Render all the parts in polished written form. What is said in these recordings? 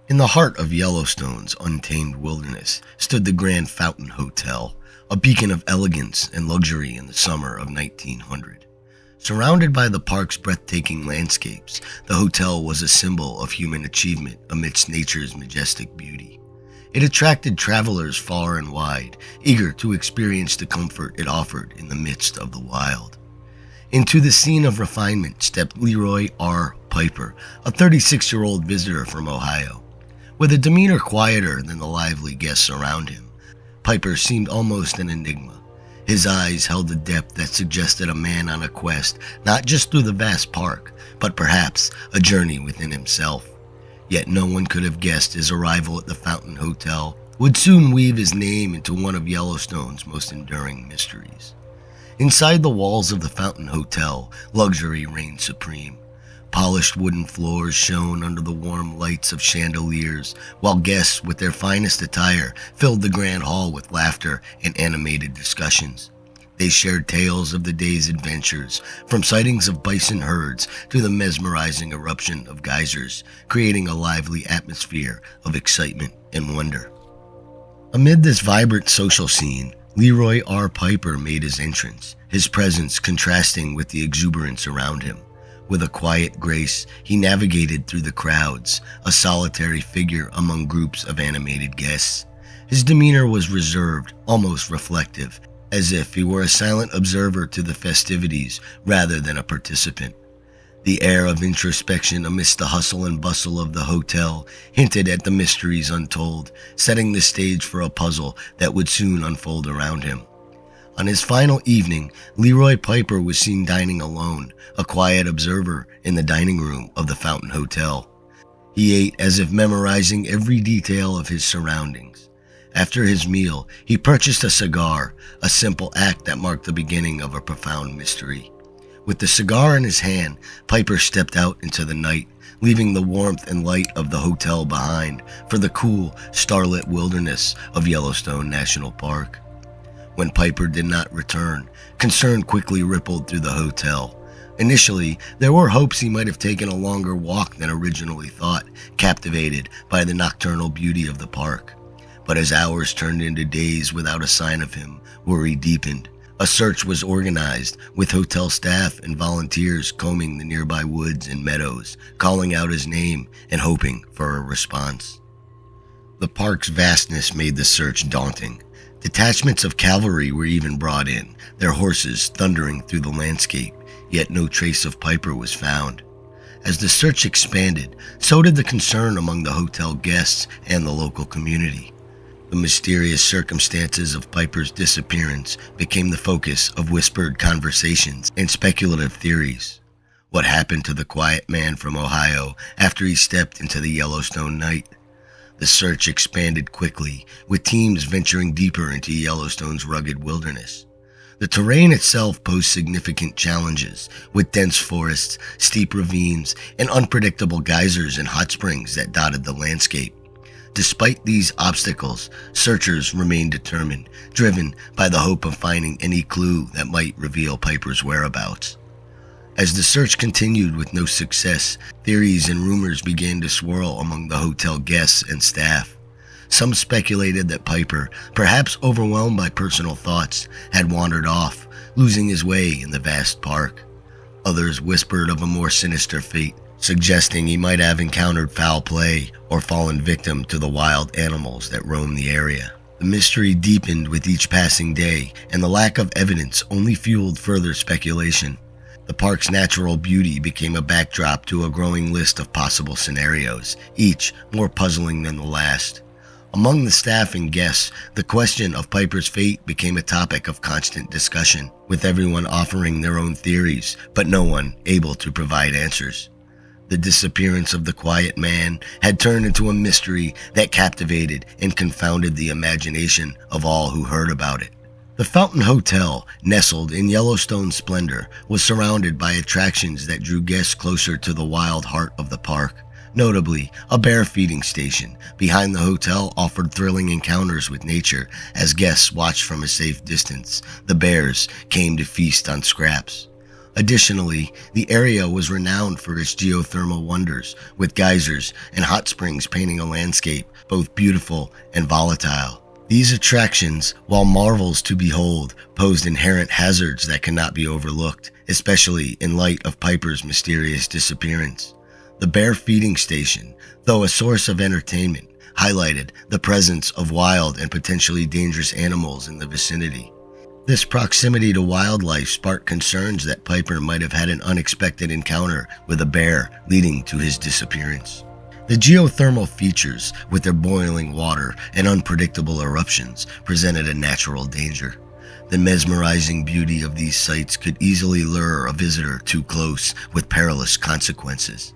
In the heart of Yellowstone's untamed wilderness stood the Grand Fountain Hotel, a beacon of elegance and luxury in the summer of 1900. Surrounded by the park's breathtaking landscapes, the hotel was a symbol of human achievement amidst nature's majestic beauty. It attracted travelers far and wide, eager to experience the comfort it offered in the midst of the wild. Into the scene of refinement stepped Leroy R. Piper, a 36-year-old visitor from Ohio. With a demeanor quieter than the lively guests around him, Piper seemed almost an enigma. His eyes held a depth that suggested a man on a quest, not just through the vast park, but perhaps a journey within himself. Yet no one could have guessed his arrival at the Fountain Hotel would soon weave his name into one of Yellowstone's most enduring mysteries. Inside the walls of the Fountain Hotel, luxury reigned supreme. Polished wooden floors shone under the warm lights of chandeliers, while guests with their finest attire filled the grand hall with laughter and animated discussions. They shared tales of the day's adventures, from sightings of bison herds to the mesmerizing eruption of geysers, creating a lively atmosphere of excitement and wonder. Amid this vibrant social scene, Leroy R. Piper made his entrance, his presence contrasting with the exuberance around him. With a quiet grace, he navigated through the crowds, a solitary figure among groups of animated guests. His demeanor was reserved, almost reflective, as if he were a silent observer to the festivities rather than a participant. The air of introspection amidst the hustle and bustle of the hotel hinted at the mysteries untold, setting the stage for a puzzle that would soon unfold around him. On his final evening, Leroy Piper was seen dining alone, a quiet observer in the dining room of the Fountain Hotel. He ate as if memorizing every detail of his surroundings. After his meal, he purchased a cigar, a simple act that marked the beginning of a profound mystery. With the cigar in his hand, Piper stepped out into the night, leaving the warmth and light of the hotel behind for the cool, starlit wilderness of Yellowstone National Park. When Piper did not return, concern quickly rippled through the hotel. Initially, there were hopes he might have taken a longer walk than originally thought, captivated by the nocturnal beauty of the park. But as hours turned into days without a sign of him, worry deepened. A search was organized, with hotel staff and volunteers combing the nearby woods and meadows, calling out his name and hoping for a response. The park's vastness made the search daunting. Detachments of cavalry were even brought in, their horses thundering through the landscape, yet no trace of Piper was found. As the search expanded, so did the concern among the hotel guests and the local community. The mysterious circumstances of Piper's disappearance became the focus of whispered conversations and speculative theories. What happened to the quiet man from Ohio after he stepped into the Yellowstone night? The search expanded quickly, with teams venturing deeper into Yellowstone's rugged wilderness. The terrain itself posed significant challenges, with dense forests, steep ravines, and unpredictable geysers and hot springs that dotted the landscape. Despite these obstacles, searchers remained determined, driven by the hope of finding any clue that might reveal Piper's whereabouts. As the search continued with no success, theories and rumors began to swirl among the hotel guests and staff. Some speculated that Piper, perhaps overwhelmed by personal thoughts, had wandered off, losing his way in the vast park. Others whispered of a more sinister fate, suggesting he might have encountered foul play or fallen victim to the wild animals that roamed the area. The mystery deepened with each passing day, and the lack of evidence only fueled further speculation. The park's natural beauty became a backdrop to a growing list of possible scenarios, each more puzzling than the last. Among the staff and guests, the question of Piper's fate became a topic of constant discussion, with everyone offering their own theories, but no one able to provide answers. The disappearance of the quiet man had turned into a mystery that captivated and confounded the imagination of all who heard about it. The Fountain Hotel, nestled in Yellowstone splendor, was surrounded by attractions that drew guests closer to the wild heart of the park. Notably, a bear feeding station behind the hotel offered thrilling encounters with nature as guests watched from a safe distance. The bears came to feast on scraps. Additionally, the area was renowned for its geothermal wonders, with geysers and hot springs painting a landscape both beautiful and volatile. These attractions, while marvels to behold, posed inherent hazards that cannot be overlooked, especially in light of Piper's mysterious disappearance. The bear feeding station, though a source of entertainment, highlighted the presence of wild and potentially dangerous animals in the vicinity. This proximity to wildlife sparked concerns that Piper might have had an unexpected encounter with a bear, leading to his disappearance. The geothermal features, with their boiling water and unpredictable eruptions, presented a natural danger. The mesmerizing beauty of these sites could easily lure a visitor too close, with perilous consequences.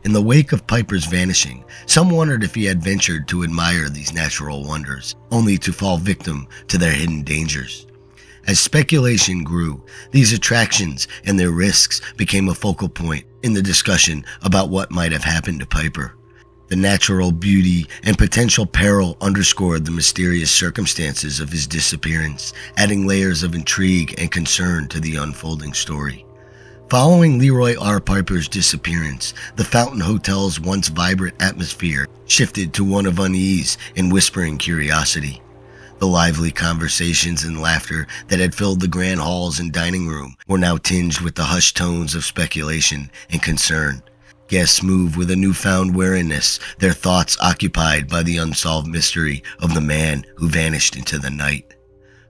In the wake of Piper's vanishing, some wondered if he had ventured to admire these natural wonders, only to fall victim to their hidden dangers. As speculation grew, these attractions and their risks became a focal point in the discussion about what might have happened to Piper. The natural beauty and potential peril underscored the mysterious circumstances of his disappearance, adding layers of intrigue and concern to the unfolding story. Following Leroy R. Piper's disappearance, the Fountain Hotel's once vibrant atmosphere shifted to one of unease and whispering curiosity. The lively conversations and laughter that had filled the grand halls and dining room were now tinged with the hushed tones of speculation and concern. Guests moved with a newfound wariness, their thoughts occupied by the unsolved mystery of the man who vanished into the night.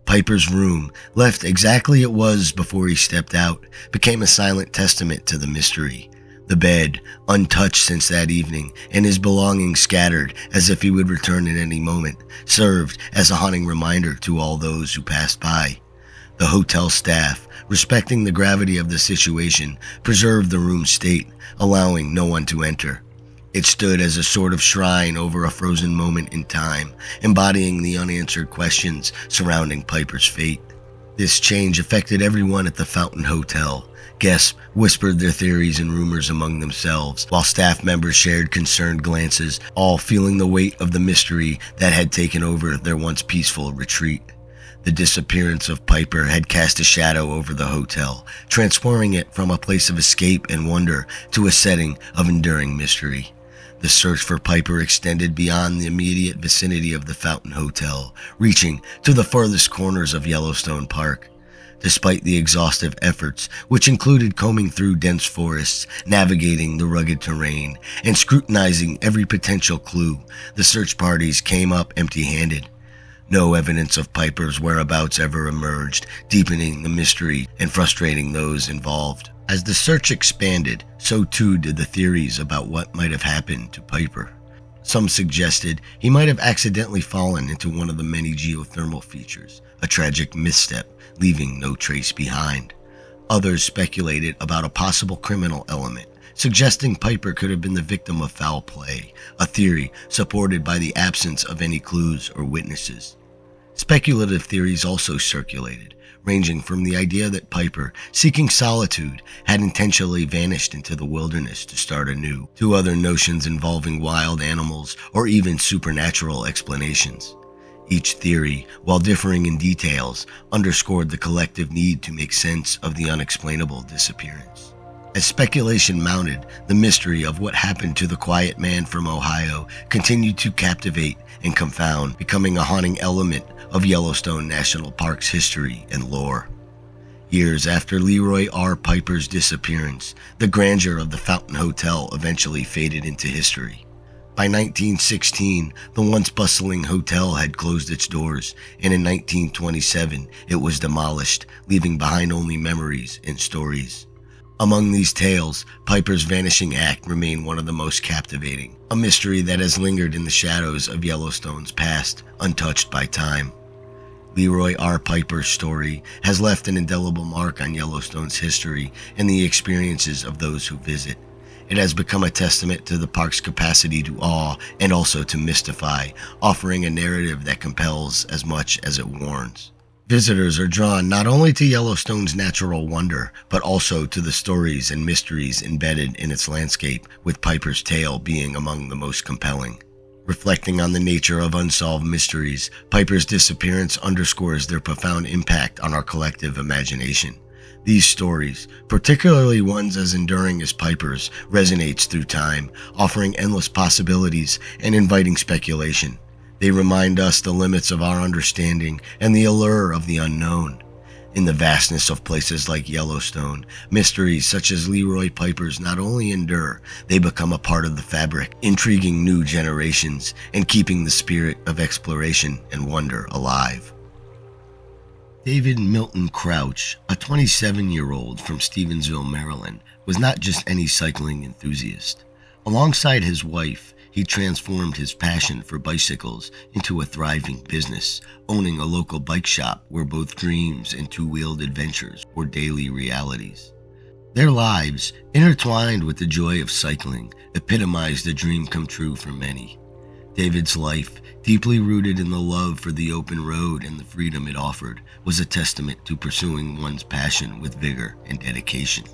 Piper's room, left exactly it was before he stepped out, became a silent testament to the mystery. The bed, untouched since that evening, and his belongings scattered as if he would return at any moment, served as a haunting reminder to all those who passed by. The hotel staff, respecting the gravity of the situation, preserved the room's state, allowing no one to enter. It stood as a sort of shrine over a frozen moment in time, embodying the unanswered questions surrounding Piper's fate. This change affected everyone at the Fountain Hotel. Guests whispered their theories and rumors among themselves, while staff members shared concerned glances, all feeling the weight of the mystery that had taken over their once peaceful retreat. The disappearance of Piper had cast a shadow over the hotel, transforming it from a place of escape and wonder to a setting of enduring mystery. The search for Piper extended beyond the immediate vicinity of the Fountain Hotel, reaching to the furthest corners of Yellowstone Park. Despite the exhaustive efforts, which included combing through dense forests, navigating the rugged terrain, and scrutinizing every potential clue, the search parties came up empty-handed. No evidence of Piper's whereabouts ever emerged, deepening the mystery and frustrating those involved. As the search expanded, so too did the theories about what might have happened to Piper. Some suggested he might have accidentally fallen into one of the many geothermal features, a tragic misstep, leaving no trace behind. Others speculated about a possible criminal element, suggesting Piper could have been the victim of foul play, a theory supported by the absence of any clues or witnesses. Speculative theories also circulated, ranging from the idea that Piper, seeking solitude, had intentionally vanished into the wilderness to start anew, to other notions involving wild animals or even supernatural explanations. Each theory, while differing in details, underscored the collective need to make sense of the unexplainable disappearance. As speculation mounted, the mystery of what happened to the quiet man from Ohio continued to captivate and confound, becoming a haunting element of Yellowstone National Park's history and lore. Years after Leroy R. Piper's disappearance, the grandeur of the Fountain Hotel eventually faded into history. By 1916, the once bustling hotel had closed its doors, and in 1927, it was demolished, leaving behind only memories and stories. Among these tales, Piper's vanishing act remained one of the most captivating, a mystery that has lingered in the shadows of Yellowstone's past, untouched by time. Leroy R. Piper's story has left an indelible mark on Yellowstone's history and the experiences of those who visit. It has become a testament to the park's capacity to awe and also to mystify, offering a narrative that compels as much as it warns. Visitors are drawn not only to Yellowstone's natural wonder, but also to the stories and mysteries embedded in its landscape, with Piper's tale being among the most compelling. Reflecting on the nature of unsolved mysteries, Piper's disappearance underscores their profound impact on our collective imagination. These stories, particularly ones as enduring as Piper's, resonates through time, offering endless possibilities and inviting speculation. They remind us the limits of our understanding and the allure of the unknown. In the vastness of places like Yellowstone, mysteries such as Leroy Piper's not only endure, they become a part of the fabric, intriguing new generations and keeping the spirit of exploration and wonder alive. David Milton Crouch, a 27-year-old from Stevensville, Maryland, was not just any cycling enthusiast. Alongside his wife, he transformed his passion for bicycles into a thriving business, owning a local bike shop where both dreams and two-wheeled adventures were daily realities. Their lives, intertwined with the joy of cycling, epitomized a dream come true for many. David's life, deeply rooted in the love for the open road and the freedom it offered, was a testament to pursuing one's passion with vigor and dedication.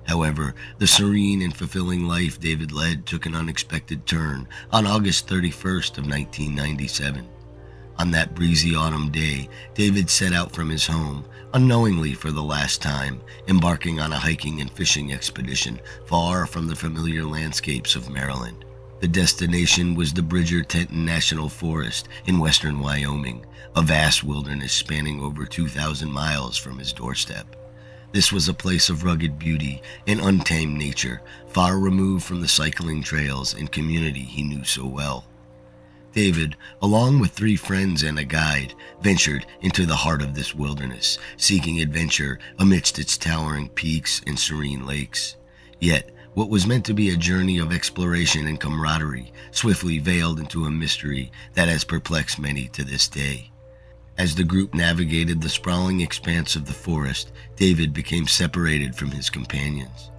However, the serene and fulfilling life David led took an unexpected turn on August 31st of 1997. On that breezy autumn day, David set out from his home, unknowingly for the last time, embarking on a hiking and fishing expedition far from the familiar landscapes of Maryland. The destination was the Bridger-Teton National Forest in western Wyoming, a vast wilderness spanning over 2,000 miles from his doorstep. This was a place of rugged beauty and untamed nature, far removed from the cycling trails and community he knew so well. David, along with 3 friends and a guide, ventured into the heart of this wilderness, seeking adventure amidst its towering peaks and serene lakes. Yet, what was meant to be a journey of exploration and camaraderie swiftly veiled into a mystery that has perplexed many to this day. As the group navigated the sprawling expanse of the forest, David became separated from his companions.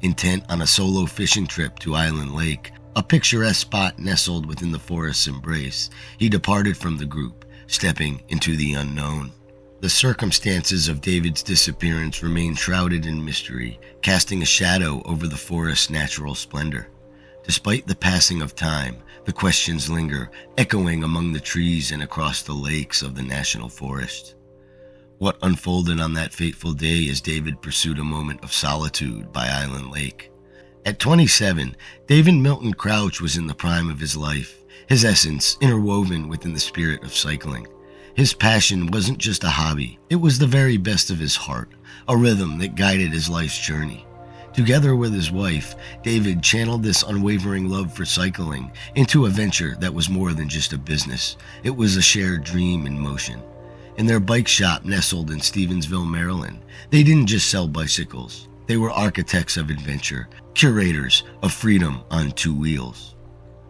Intent on a solo fishing trip to Island Lake, a picturesque spot nestled within the forest's embrace, he departed from the group, stepping into the unknown. The circumstances of David's disappearance remain shrouded in mystery, casting a shadow over the forest's natural splendor. Despite the passing of time, the questions linger, echoing among the trees and across the lakes of the national forest. What unfolded on that fateful day as David pursued a moment of solitude by Island Lake? At 27, David Milton Crouch was in the prime of his life, his essence interwoven within the spirit of cycling. His passion wasn't just a hobby, it was the very best of his heart, a rhythm that guided his life's journey. Together with his wife, David channeled this unwavering love for cycling into a venture that was more than just a business. It was a shared dream in motion. In their bike shop nestled in Stevensville, Maryland, they didn't just sell bicycles. They were architects of adventure, curators of freedom on 2 wheels.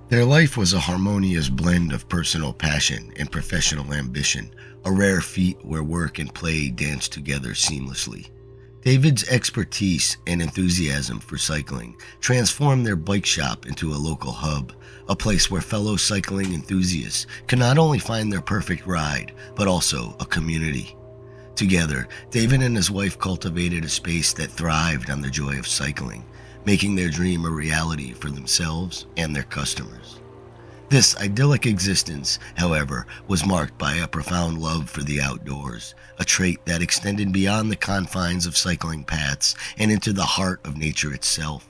Their life was a harmonious blend of personal passion and professional ambition, a rare feat where work and play danced together seamlessly. David's expertise and enthusiasm for cycling transformed their bike shop into a local hub, a place where fellow cycling enthusiasts could not only find their perfect ride, but also a community. Together, David and his wife cultivated a space that thrived on the joy of cycling, making their dream a reality for themselves and their customers. This idyllic existence, however, was marked by a profound love for the outdoors, a trait that extended beyond the confines of cycling paths and into the heart of nature itself.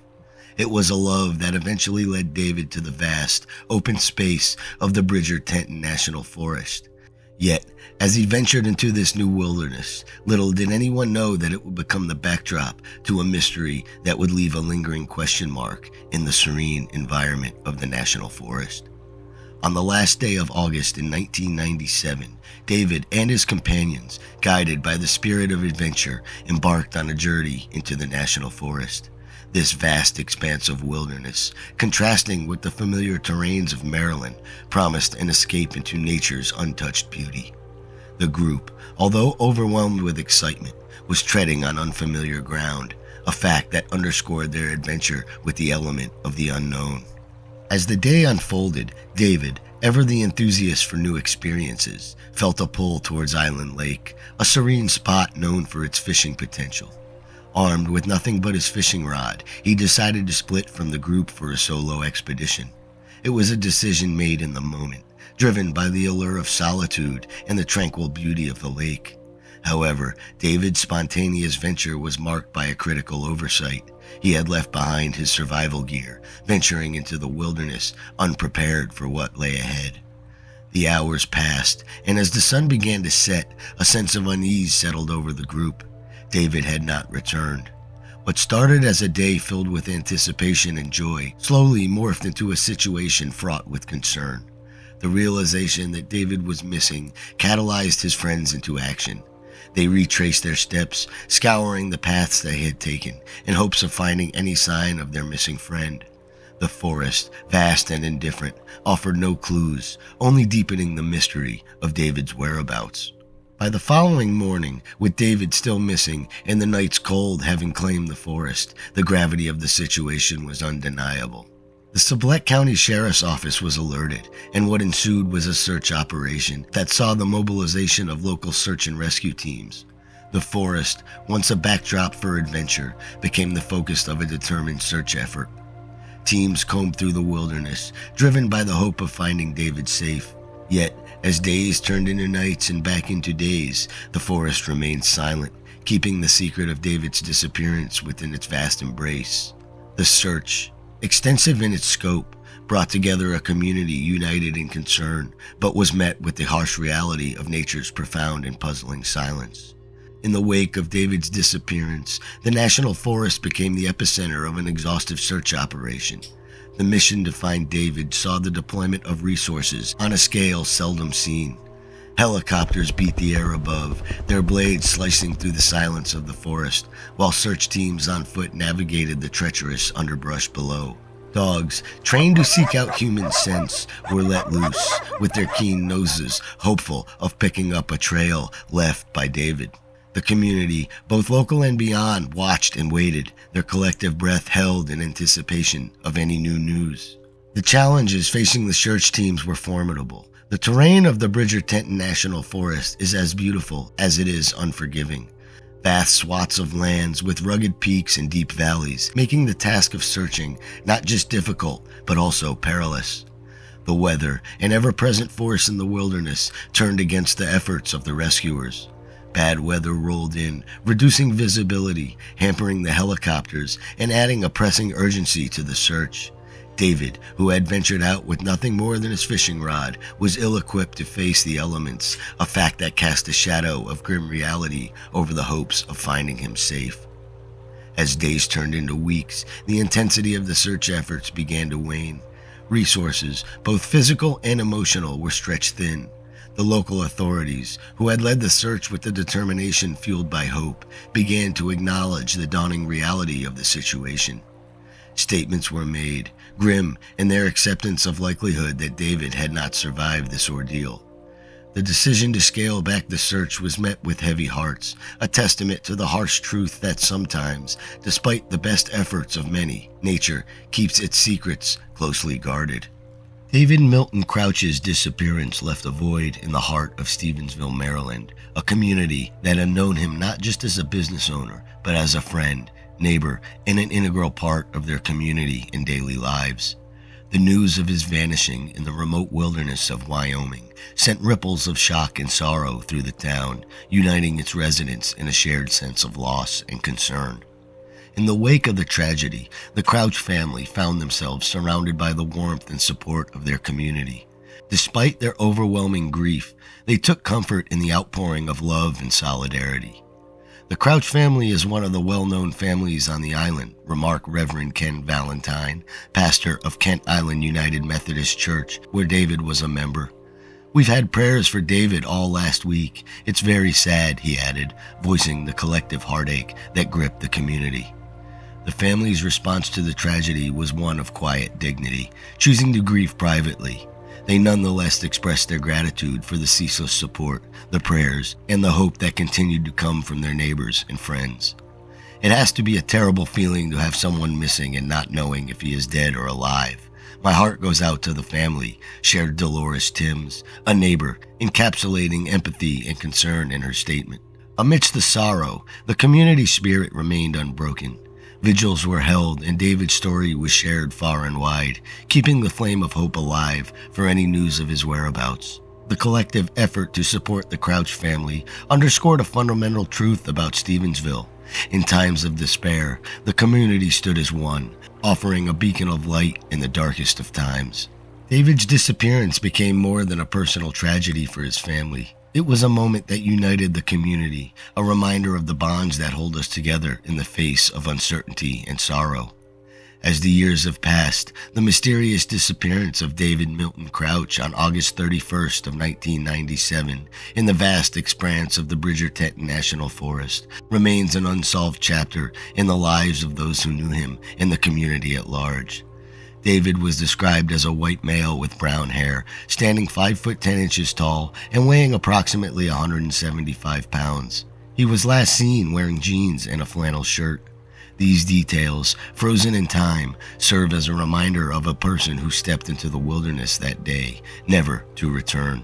It was a love that eventually led David to the vast, open space of the Bridger-Teton National Forest. Yet, as he ventured into this new wilderness, little did anyone know that it would become the backdrop to a mystery that would leave a lingering question mark in the serene environment of the National Forest. On the last day of August in 1997, David and his companions, guided by the spirit of adventure, embarked on a journey into the National Forest. This vast expanse of wilderness, contrasting with the familiar terrains of Maryland, promised an escape into nature's untouched beauty. The group, although overwhelmed with excitement, was treading on unfamiliar ground, a fact that underscored their adventure with the element of the unknown. As the day unfolded, David, ever the enthusiast for new experiences, felt a pull towards Island Lake, a serene spot known for its fishing potential. Armed with nothing but his fishing rod, he decided to split from the group for a solo expedition. It was a decision made in the moment, driven by the allure of solitude and the tranquil beauty of the lake. However, David's spontaneous venture was marked by a critical oversight. He had left behind his survival gear, venturing into the wilderness, unprepared for what lay ahead. The hours passed, and as the sun began to set, a sense of unease settled over the group. David had not returned. What started as a day filled with anticipation and joy slowly morphed into a situation fraught with concern. The realization that David was missing catalyzed his friends into action. They retraced their steps, scouring the paths they had taken, in hopes of finding any sign of their missing friend. The forest, vast and indifferent, offered no clues, only deepening the mystery of David's whereabouts. By the following morning, with David still missing and the night's cold having claimed the forest, the gravity of the situation was undeniable. The Sublette County Sheriff's Office was alerted, and what ensued was a search operation that saw the mobilization of local search and rescue teams. The forest, once a backdrop for adventure, became the focus of a determined search effort. Teams combed through the wilderness, driven by the hope of finding David safe. Yet, as days turned into nights and back into days, the forest remained silent, keeping the secret of David's disappearance within its vast embrace. The search, extensive in its scope, brought together a community united in concern, but was met with the harsh reality of nature's profound and puzzling silence. In the wake of David's disappearance, the National Forest became the epicenter of an exhaustive search operation. The mission to find David saw the deployment of resources on a scale seldom seen. Helicopters beat the air above, their blades slicing through the silence of the forest, while search teams on foot navigated the treacherous underbrush below. Dogs, trained to seek out human scents, were let loose, with their keen noses hopeful of picking up a trail left by David. The community, both local and beyond, watched and waited, their collective breath held in anticipation of any new news. The challenges facing the search teams were formidable. The terrain of the Bridger-Tenton National Forest is as beautiful as it is unforgiving. Vast swaths of lands with rugged peaks and deep valleys, making the task of searching not just difficult, but also perilous. The weather, an ever-present force in the wilderness, turned against the efforts of the rescuers. Bad weather rolled in, reducing visibility, hampering the helicopters, and adding a pressing urgency to the search. David, who had ventured out with nothing more than his fishing rod, was ill-equipped to face the elements, a fact that cast a shadow of grim reality over the hopes of finding him safe. As days turned into weeks, the intensity of the search efforts began to wane. Resources, both physical and emotional, were stretched thin. The local authorities, who had led the search with the determination fueled by hope, began to acknowledge the dawning reality of the situation. Statements were made, grim in their acceptance of likelihood that David had not survived this ordeal. The decision to scale back the search was met with heavy hearts, a testament to the harsh truth that sometimes, despite the best efforts of many, nature keeps its secrets closely guarded. David Milton Crouch's disappearance left a void in the heart of Stevensville, Maryland, a community that had known him not just as a business owner, but as a friend, neighbor, and an integral part of their community and daily lives. The news of his vanishing in the remote wilderness of Wyoming sent ripples of shock and sorrow through the town, uniting its residents in a shared sense of loss and concern. In the wake of the tragedy, the Crouch family found themselves surrounded by the warmth and support of their community. Despite their overwhelming grief, they took comfort in the outpouring of love and solidarity. The Crouch family is one of the well-known families on the island, remarked Reverend Ken Valentine, pastor of Kent Island United Methodist Church, where David was a member. "We've had prayers for David all last week. It's very sad," he added, voicing the collective heartache that gripped the community. The family's response to the tragedy was one of quiet dignity, choosing to grieve privately. They nonetheless expressed their gratitude for the ceaseless support, the prayers, and the hope that continued to come from their neighbors and friends. "It has to be a terrible feeling to have someone missing and not knowing if he is dead or alive. My heart goes out to the family," shared Dolores Timms, a neighbor, encapsulating empathy and concern in her statement. Amidst the sorrow, the community spirit remained unbroken. Vigils were held, and David's story was shared far and wide, keeping the flame of hope alive for any news of his whereabouts. The collective effort to support the Crouch family underscored a fundamental truth about Stevensville. In times of despair, the community stood as one, offering a beacon of light in the darkest of times. David's disappearance became more than a personal tragedy for his family. It was a moment that united the community, a reminder of the bonds that hold us together in the face of uncertainty and sorrow. As the years have passed, the mysterious disappearance of David Milton Crouch on August 31st of 1997 in the vast expanse of the Bridgerton National Forest remains an unsolved chapter in the lives of those who knew him and the community at large. David was described as a white male with brown hair, standing 5 foot 10 inches tall and weighing approximately 175 pounds. He was last seen wearing jeans and a flannel shirt. These details, frozen in time, serve as a reminder of a person who stepped into the wilderness that day, never to return.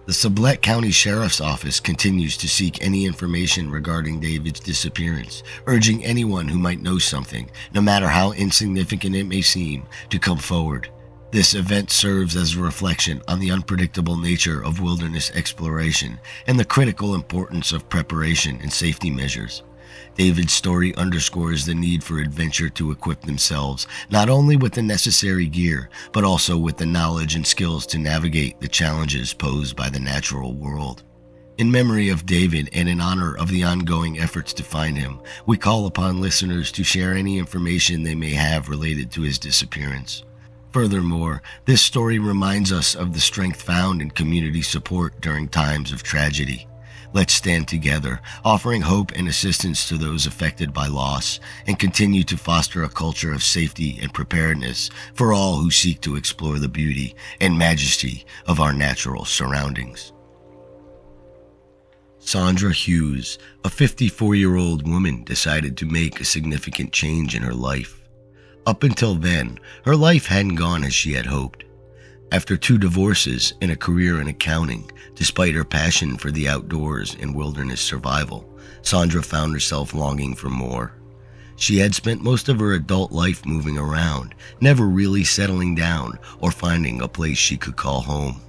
The Sublette County Sheriff's Office continues to seek any information regarding David's disappearance, urging anyone who might know something, no matter how insignificant it may seem, to come forward. This event serves as a reflection on the unpredictable nature of wilderness exploration and the critical importance of preparation and safety measures. David's story underscores the need for adventure to equip themselves not only with the necessary gear, but also with the knowledge and skills to navigate the challenges posed by the natural world. In memory of David and in honor of the ongoing efforts to find him, we call upon listeners to share any information they may have related to his disappearance. Furthermore, this story reminds us of the strength found in community support during times of tragedy. Let's stand together, offering hope and assistance to those affected by loss, and continue to foster a culture of safety and preparedness for all who seek to explore the beauty and majesty of our natural surroundings. Sandra Hughes, a 54-year-old woman, decided to make a significant change in her life. Up until then, her life hadn't gone as she had hoped. After 2 divorces and a career in accounting, despite her passion for the outdoors and wilderness survival, Sandra found herself longing for more. She had spent most of her adult life moving around, never really settling down or finding a place she could call home.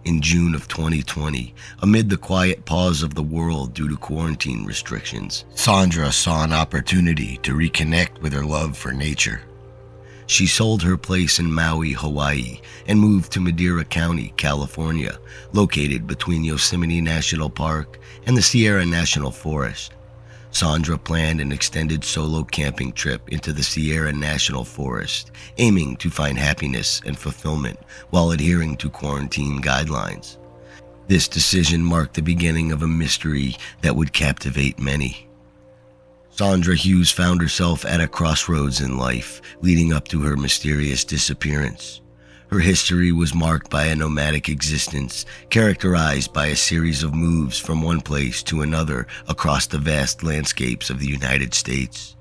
In June of 2020, amid the quiet pause of the world due to quarantine restrictions, Sandra saw an opportunity to reconnect with her love for nature. She sold her place in Maui, Hawaii, and moved to Madera County, California, located between Yosemite National Park and the Sierra National Forest. Sandra planned an extended solo camping trip into the Sierra National Forest, aiming to find happiness and fulfillment while adhering to quarantine guidelines. This decision marked the beginning of a mystery that would captivate many. Sandra Hughes found herself at a crossroads in life, leading up to her mysterious disappearance. Her history was marked by a nomadic existence, characterized by a series of moves from one place to another across the vast landscapes of the United States.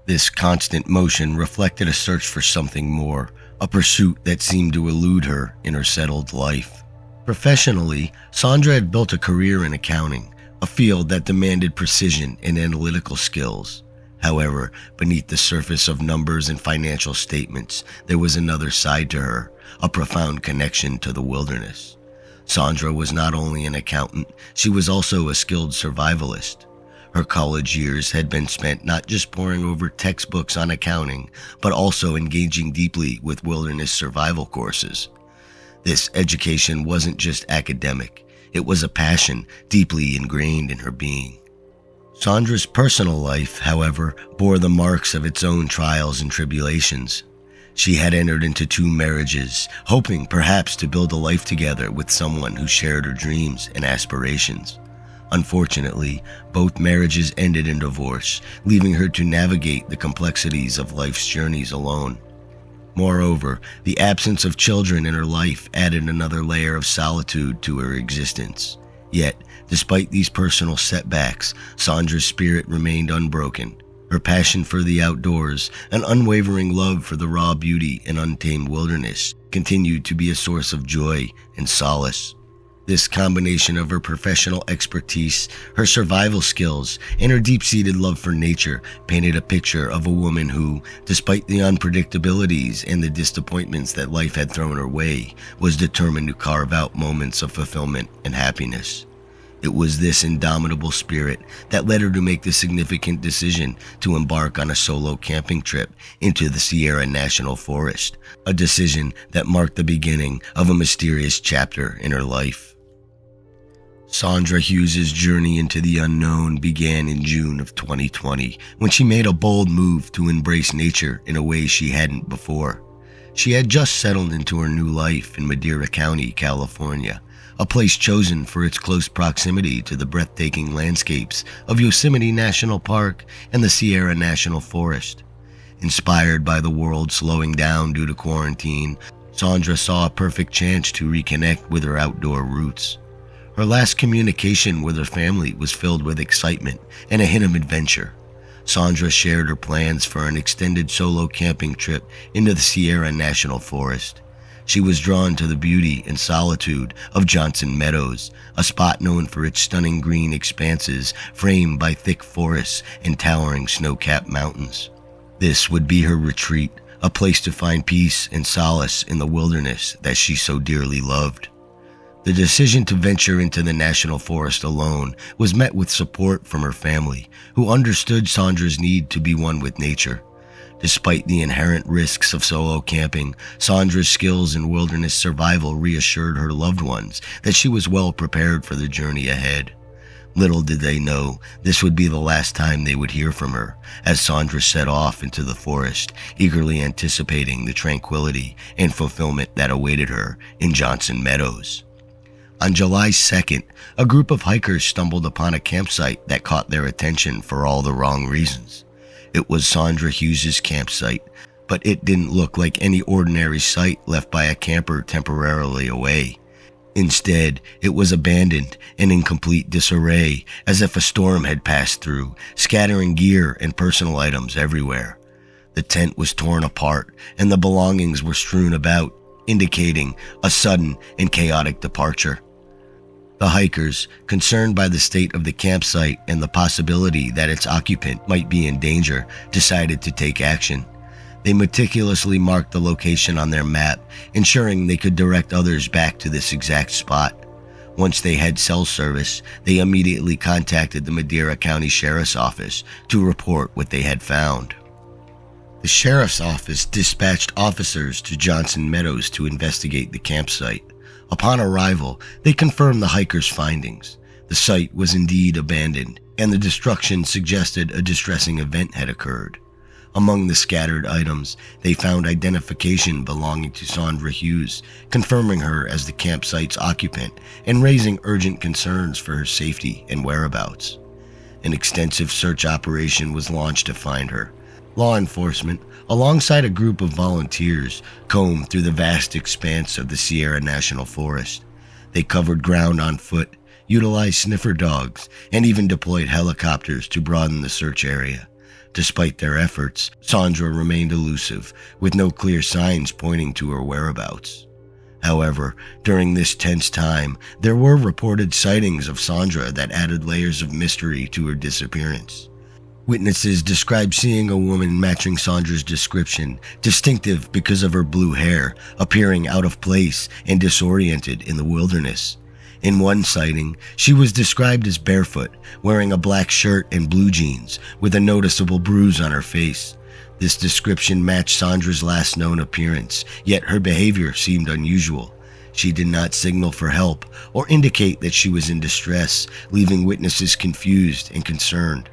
This constant motion reflected a search for something more, a pursuit that seemed to elude her in her settled life. Professionally, Sandra had built a career in accounting, a field that demanded precision and analytical skills. However, beneath the surface of numbers and financial statements, there was another side to her, a profound connection to the wilderness. Sandra was not only an accountant, she was also a skilled survivalist. Her college years had been spent not just poring over textbooks on accounting, but also engaging deeply with wilderness survival courses. This education wasn't just academic. It was a passion deeply ingrained in her being. Sandra's personal life, however, bore the marks of its own trials and tribulations. She had entered into 2 marriages, hoping perhaps to build a life together with someone who shared her dreams and aspirations. Unfortunately, both marriages ended in divorce, leaving her to navigate the complexities of life's journeys alone. Moreover, the absence of children in her life added another layer of solitude to her existence. Yet, despite these personal setbacks, Sandra's spirit remained unbroken. Her passion for the outdoors, an unwavering love for the raw beauty and untamed wilderness, continued to be a source of joy and solace. This combination of her professional expertise, her survival skills, and her deep-seated love for nature painted a picture of a woman who, despite the unpredictabilities and the disappointments that life had thrown her way, was determined to carve out moments of fulfillment and happiness. It was this indomitable spirit that led her to make the significant decision to embark on a solo camping trip into the Sierra National Forest, a decision that marked the beginning of a mysterious chapter in her life. Sandra Hughes' journey into the unknown began in June of 2020 when she made a bold move to embrace nature in a way she hadn't before. She had just settled into her new life in Madera County, California, a place chosen for its close proximity to the breathtaking landscapes of Yosemite National Park and the Sierra National Forest. Inspired by the world slowing down due to quarantine, Sandra saw a perfect chance to reconnect with her outdoor roots. Her last communication with her family was filled with excitement and a hint of adventure. Sandra shared her plans for an extended solo camping trip into the Sierra National Forest. She was drawn to the beauty and solitude of Johnson Meadows, a spot known for its stunning green expanses framed by thick forests and towering snow-capped mountains. This would be her retreat, a place to find peace and solace in the wilderness that she so dearly loved. The decision to venture into the national forest alone was met with support from her family, who understood Sandra's need to be one with nature. Despite the inherent risks of solo camping, Sandra's skills in wilderness survival reassured her loved ones that she was well prepared for the journey ahead. Little did they know this would be the last time they would hear from her, as Sandra set off into the forest, eagerly anticipating the tranquility and fulfillment that awaited her in Johnson Meadows. On July 2nd, a group of hikers stumbled upon a campsite that caught their attention for all the wrong reasons. It was Sandra Hughes' campsite, but it didn't look like any ordinary site left by a camper temporarily away. Instead, it was abandoned and in complete disarray, as if a storm had passed through, scattering gear and personal items everywhere. The tent was torn apart, and the belongings were strewn about, indicating a sudden and chaotic departure. The hikers, concerned by the state of the campsite and the possibility that its occupant might be in danger, decided to take action. They meticulously marked the location on their map, ensuring they could direct others back to this exact spot. Once they had cell service, they immediately contacted the Madera County Sheriff's Office to report what they had found. The Sheriff's Office dispatched officers to Johnson Meadows to investigate the campsite. Upon arrival, they confirmed the hikers' findings. The site was indeed abandoned, and the destruction suggested a distressing event had occurred. Among the scattered items, they found identification belonging to Sandra Hughes, confirming her as the campsite's occupant and raising urgent concerns for her safety and whereabouts. An extensive search operation was launched to find her. Law enforcement, alongside a group of volunteers, combed through the vast expanse of the Sierra National Forest. They covered ground on foot, utilized sniffer dogs, and even deployed helicopters to broaden the search area. Despite their efforts, Sandra remained elusive, with no clear signs pointing to her whereabouts. However, during this tense time, there were reported sightings of Sandra that added layers of mystery to her disappearance. Witnesses described seeing a woman matching Sandra's description, distinctive because of her blue hair, appearing out of place and disoriented in the wilderness. In one sighting, she was described as barefoot, wearing a black shirt and blue jeans, with a noticeable bruise on her face. This description matched Sandra's last known appearance, yet her behavior seemed unusual. She did not signal for help or indicate that she was in distress, leaving witnesses confused and concerned.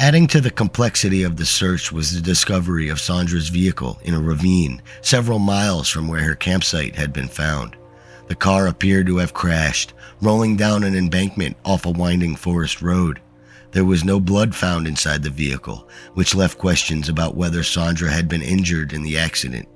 Adding to the complexity of the search was the discovery of Sandra's vehicle in a ravine several miles from where her campsite had been found. The car appeared to have crashed, rolling down an embankment off a winding forest road. There was no blood found inside the vehicle, which left questions about whether Sandra had been injured in the accident.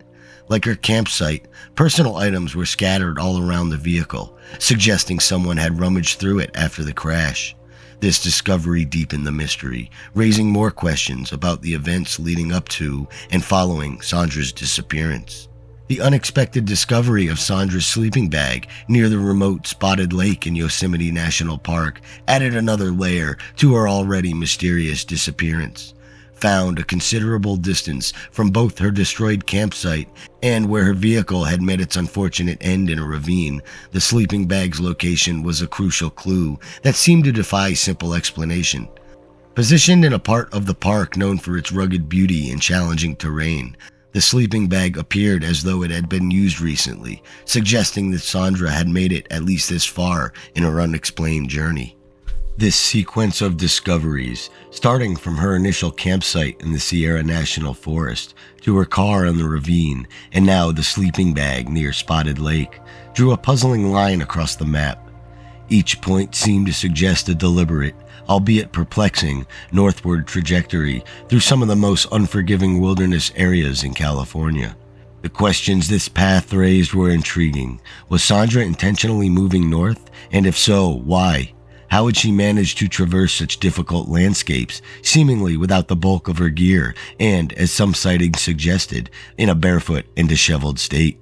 Like her campsite, personal items were scattered all around the vehicle, suggesting someone had rummaged through it after the crash. This discovery deepened the mystery, raising more questions about the events leading up to and following Sandra's disappearance. The unexpected discovery of Sandra's sleeping bag near the remote Spotted Lake in Yosemite National Park added another layer to her already mysterious disappearance. Found a considerable distance from both her destroyed campsite and where her vehicle had met its unfortunate end in a ravine, the sleeping bag's location was a crucial clue that seemed to defy simple explanation. Positioned in a part of the park known for its rugged beauty and challenging terrain, the sleeping bag appeared as though it had been used recently, suggesting that Sandra had made it at least this far in her unexplained journey. This sequence of discoveries, starting from her initial campsite in the Sierra National Forest to her car in the ravine and now the sleeping bag near Spotted Lake, drew a puzzling line across the map. Each point seemed to suggest a deliberate, albeit perplexing, northward trajectory through some of the most unforgiving wilderness areas in California. The questions this path raised were intriguing. Was Sandra intentionally moving north? And if so, why? How had she managed to traverse such difficult landscapes, seemingly without the bulk of her gear, and, as some sightings suggested, in a barefoot and disheveled state?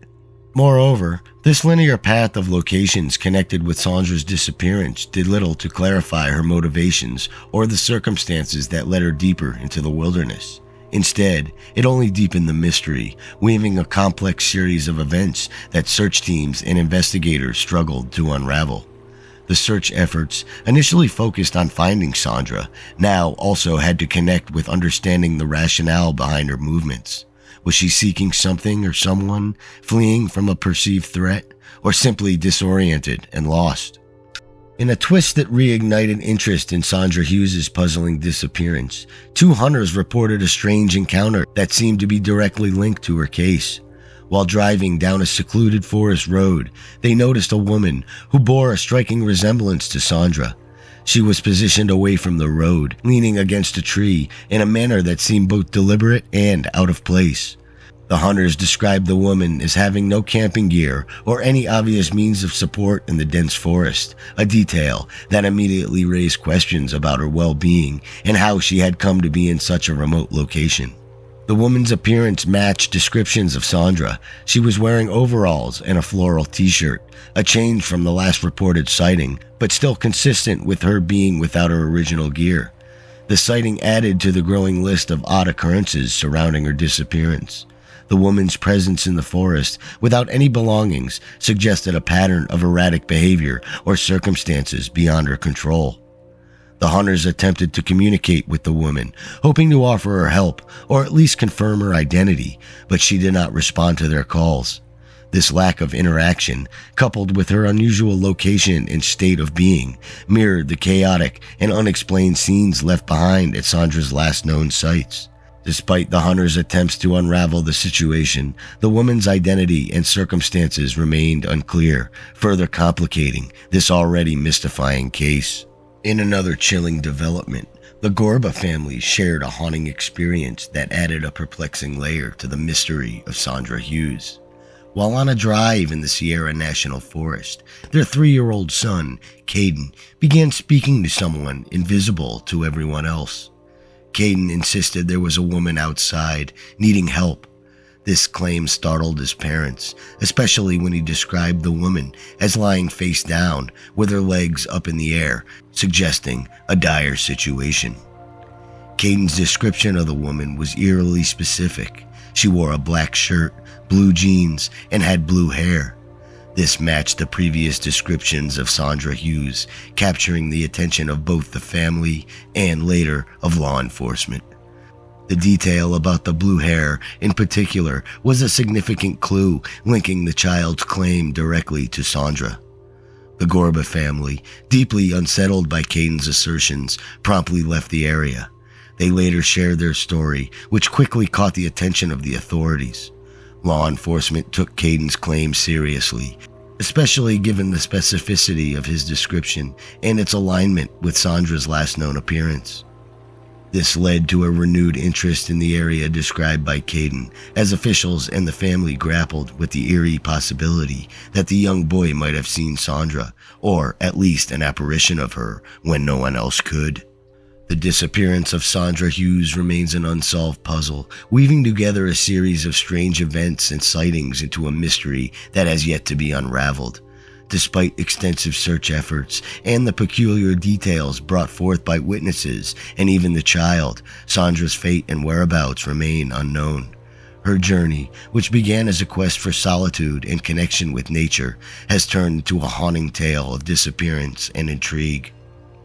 Moreover, this linear path of locations connected with Sandra's disappearance did little to clarify her motivations or the circumstances that led her deeper into the wilderness. Instead, it only deepened the mystery, weaving a complex series of events that search teams and investigators struggled to unravel. The search efforts, initially focused on finding Sandra, now also had to connect with understanding the rationale behind her movements. Was she seeking something or someone, fleeing from a perceived threat, or simply disoriented and lost? In a twist that reignited interest in Sandra Hughes' puzzling disappearance, two hunters reported a strange encounter that seemed to be directly linked to her case. While driving down a secluded forest road, they noticed a woman who bore a striking resemblance to Sandra. She was positioned away from the road, leaning against a tree in a manner that seemed both deliberate and out of place. The hunters described the woman as having no camping gear or any obvious means of support in the dense forest, a detail that immediately raised questions about her well-being and how she had come to be in such a remote location. The woman's appearance matched descriptions of Sandra. She was wearing overalls and a floral t-shirt, a change from the last reported sighting, but still consistent with her being without her original gear. The sighting added to the growing list of odd occurrences surrounding her disappearance. The woman's presence in the forest, without any belongings, suggested a pattern of erratic behavior or circumstances beyond her control. The hunters attempted to communicate with the woman, hoping to offer her help or at least confirm her identity, but she did not respond to their calls. This lack of interaction, coupled with her unusual location and state of being, mirrored the chaotic and unexplained scenes left behind at Sandra's last known sites. Despite the hunters' attempts to unravel the situation, the woman's identity and circumstances remained unclear, further complicating this already mystifying case. In another chilling development, the Gorba family shared a haunting experience that added a perplexing layer to the mystery of Sandra Hughes. While on a drive in the Sierra National Forest, their 3-year-old son, Caden, began speaking to someone invisible to everyone else. Caden insisted there was a woman outside, needing help. This claim startled his parents, especially when he described the woman as lying face down with her legs up in the air, suggesting a dire situation. Caden's description of the woman was eerily specific. She wore a black shirt, blue jeans, and had blue hair. This matched the previous descriptions of Sandra Hughes, capturing the attention of both the family and later of law enforcement. The detail about the blue hair, in particular, was a significant clue linking the child's claim directly to Sandra. The Gorba family, deeply unsettled by Caden's assertions, promptly left the area. They later shared their story, which quickly caught the attention of the authorities. Law enforcement took Caden's claim seriously, especially given the specificity of his description and its alignment with Sandra's last known appearance. This led to a renewed interest in the area described by Caden, as officials and the family grappled with the eerie possibility that the young boy might have seen Sandra, or at least an apparition of her, when no one else could. The disappearance of Sandra Hughes remains an unsolved puzzle, weaving together a series of strange events and sightings into a mystery that has yet to be unraveled. Despite extensive search efforts and the peculiar details brought forth by witnesses and even the child, Sandra's fate and whereabouts remain unknown. Her journey, which began as a quest for solitude and connection with nature, has turned into a haunting tale of disappearance and intrigue.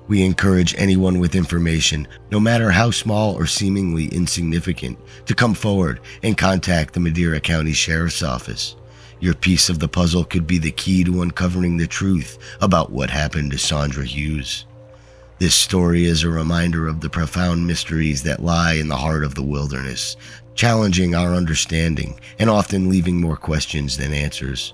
We encourage anyone with information, no matter how small or seemingly insignificant, to come forward and contact the Madera County Sheriff's Office. Your piece of the puzzle could be the key to uncovering the truth about what happened to Sandra Hughes. This story is a reminder of the profound mysteries that lie in the heart of the wilderness, challenging our understanding and often leaving more questions than answers.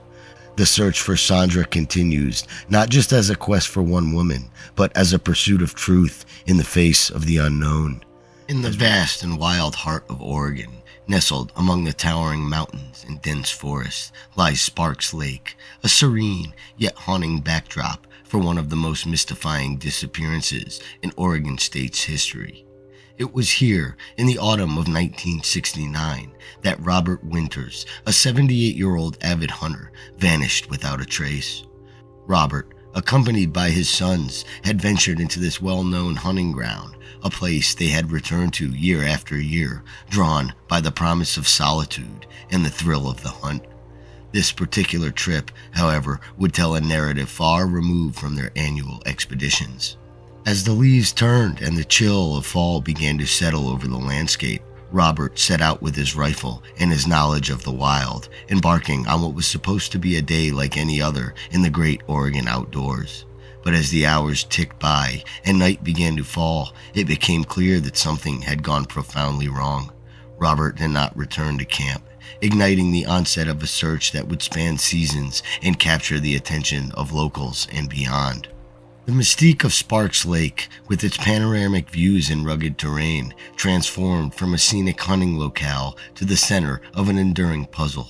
The search for Sandra continues, not just as a quest for one woman, but as a pursuit of truth in the face of the unknown. In the vast and wild heart of Oregon, nestled among the towering mountains and dense forests, lies Sparks Lake, a serene yet haunting backdrop for one of the most mystifying disappearances in Oregon State's history. It was here, in the autumn of 1969, that Robert Winters, a 78-year-old avid hunter, vanished without a trace. Robert, accompanied by his sons, had ventured into this well-known hunting ground, a place they had returned to year after year, drawn by the promise of solitude and the thrill of the hunt. This particular trip, however, would tell a narrative far removed from their annual expeditions. As the leaves turned and the chill of fall began to settle over the landscape, Robert set out with his rifle and his knowledge of the wild, embarking on what was supposed to be a day like any other in the great Oregon outdoors. But as the hours ticked by and night began to fall, it became clear that something had gone profoundly wrong. Robert did not return to camp, igniting the onset of a search that would span seasons and capture the attention of locals and beyond. The mystique of Sparks Lake, with its panoramic views and rugged terrain, transformed from a scenic hunting locale to the center of an enduring puzzle.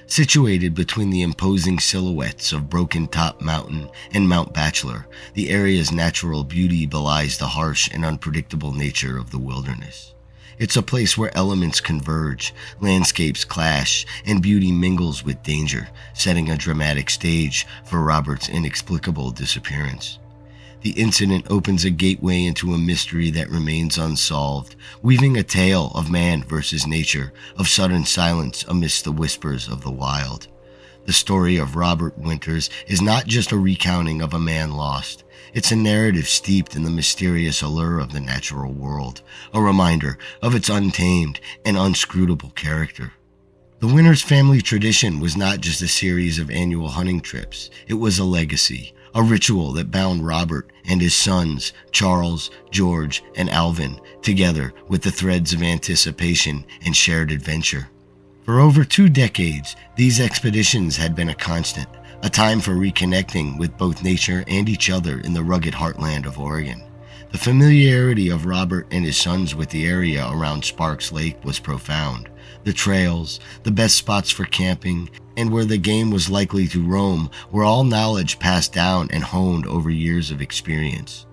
Situated between the imposing silhouettes of Broken Top Mountain and Mount Bachelor, the area's natural beauty belies the harsh and unpredictable nature of the wilderness. It's a place where elements converge, landscapes clash, and beauty mingles with danger, setting a dramatic stage for Robert's inexplicable disappearance. The incident opens a gateway into a mystery that remains unsolved, weaving a tale of man versus nature, of sudden silence amidst the whispers of the wild. The story of Robert Winters is not just a recounting of a man lost. It's a narrative steeped in the mysterious allure of the natural world, a reminder of its untamed and unscrutable character. The Winters family tradition was not just a series of annual hunting trips. It was a legacy, a ritual that bound Robert and his sons, Charles, George, and Alvin, together with the threads of anticipation and shared adventure. For over 2 decades, these expeditions had been a constant, a time for reconnecting with both nature and each other in the rugged heartland of Oregon. The familiarity of Robert and his sons with the area around Sparks Lake was profound. The trails, the best spots for camping, and where the game was likely to roam were all knowledge passed down and honed over years of experience.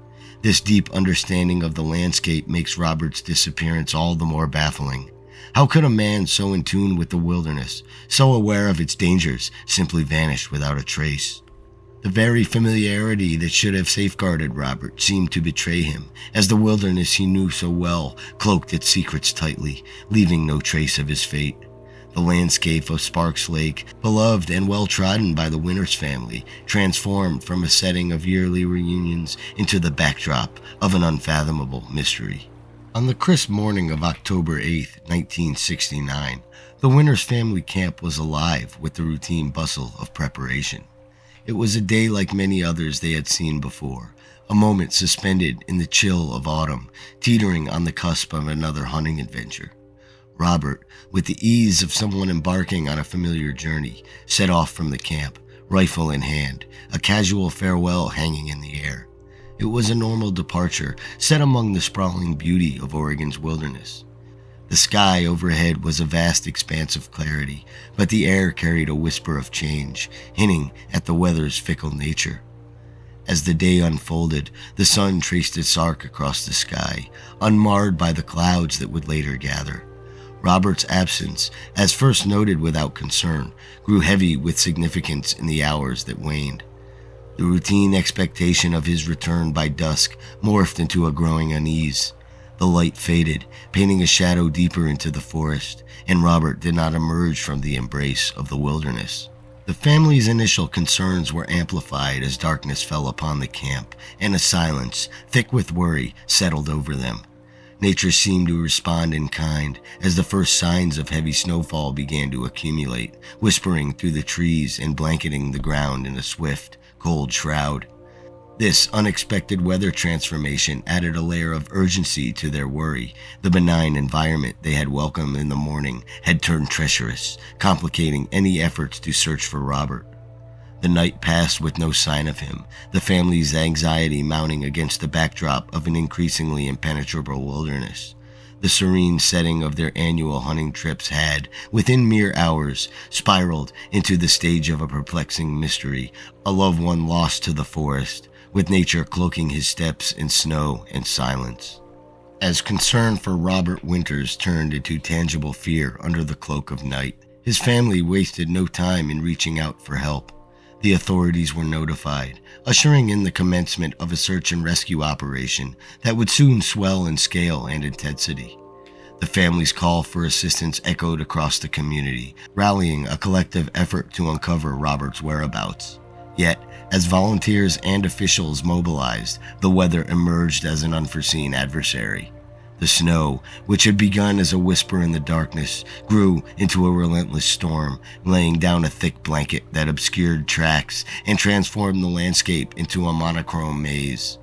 This deep understanding of the landscape makes Robert's disappearance all the more baffling. How could a man so in tune with the wilderness, so aware of its dangers, simply vanish without a trace? The very familiarity that should have safeguarded Robert seemed to betray him, as the wilderness he knew so well cloaked its secrets tightly, leaving no trace of his fate. The landscape of Sparks Lake, beloved and well-trodden by the Winters family, transformed from a setting of yearly reunions into the backdrop of an unfathomable mystery. On the crisp morning of October 8, 1969, the Winters family camp was alive with the routine bustle of preparation. It was a day like many others they had seen before, a moment suspended in the chill of autumn, teetering on the cusp of another hunting adventure. Robert, with the ease of someone embarking on a familiar journey, set off from the camp, rifle in hand, a casual farewell hanging in the air. It was a normal departure, set among the sprawling beauty of Oregon's wilderness. The sky overhead was a vast expanse of clarity, but the air carried a whisper of change, hinting at the weather's fickle nature. As the day unfolded, the sun traced its arc across the sky, unmarred by the clouds that would later gather. Robert's absence, as first noted without concern, grew heavy with significance in the hours that waned. The routine expectation of his return by dusk morphed into a growing unease. The light faded, painting a shadow deeper into the forest, and Robert did not emerge from the embrace of the wilderness. The family's initial concerns were amplified as darkness fell upon the camp, and a silence, thick with worry, settled over them. Nature seemed to respond in kind as the first signs of heavy snowfall began to accumulate, whispering through the trees and blanketing the ground in a swift, cold shroud. This unexpected weather transformation added a layer of urgency to their worry. The benign environment they had welcomed in the morning had turned treacherous, complicating any efforts to search for Robert. The night passed with no sign of him, the family's anxiety mounting against the backdrop of an increasingly impenetrable wilderness. The serene setting of their annual hunting trips had, within mere hours, spiraled into the stage of a perplexing mystery, a loved one lost to the forest, with nature cloaking his steps in snow and silence. As concern for Robert Winters turned into tangible fear under the cloak of night, his family wasted no time in reaching out for help. The authorities were notified, ushering in the commencement of a search and rescue operation that would soon swell in scale and intensity. The family's call for assistance echoed across the community, rallying a collective effort to uncover Robert's whereabouts. Yet, as volunteers and officials mobilized, the weather emerged as an unforeseen adversary. The snow, which had begun as a whisper in the darkness, grew into a relentless storm, laying down a thick blanket that obscured tracks and transformed the landscape into a monochrome maze.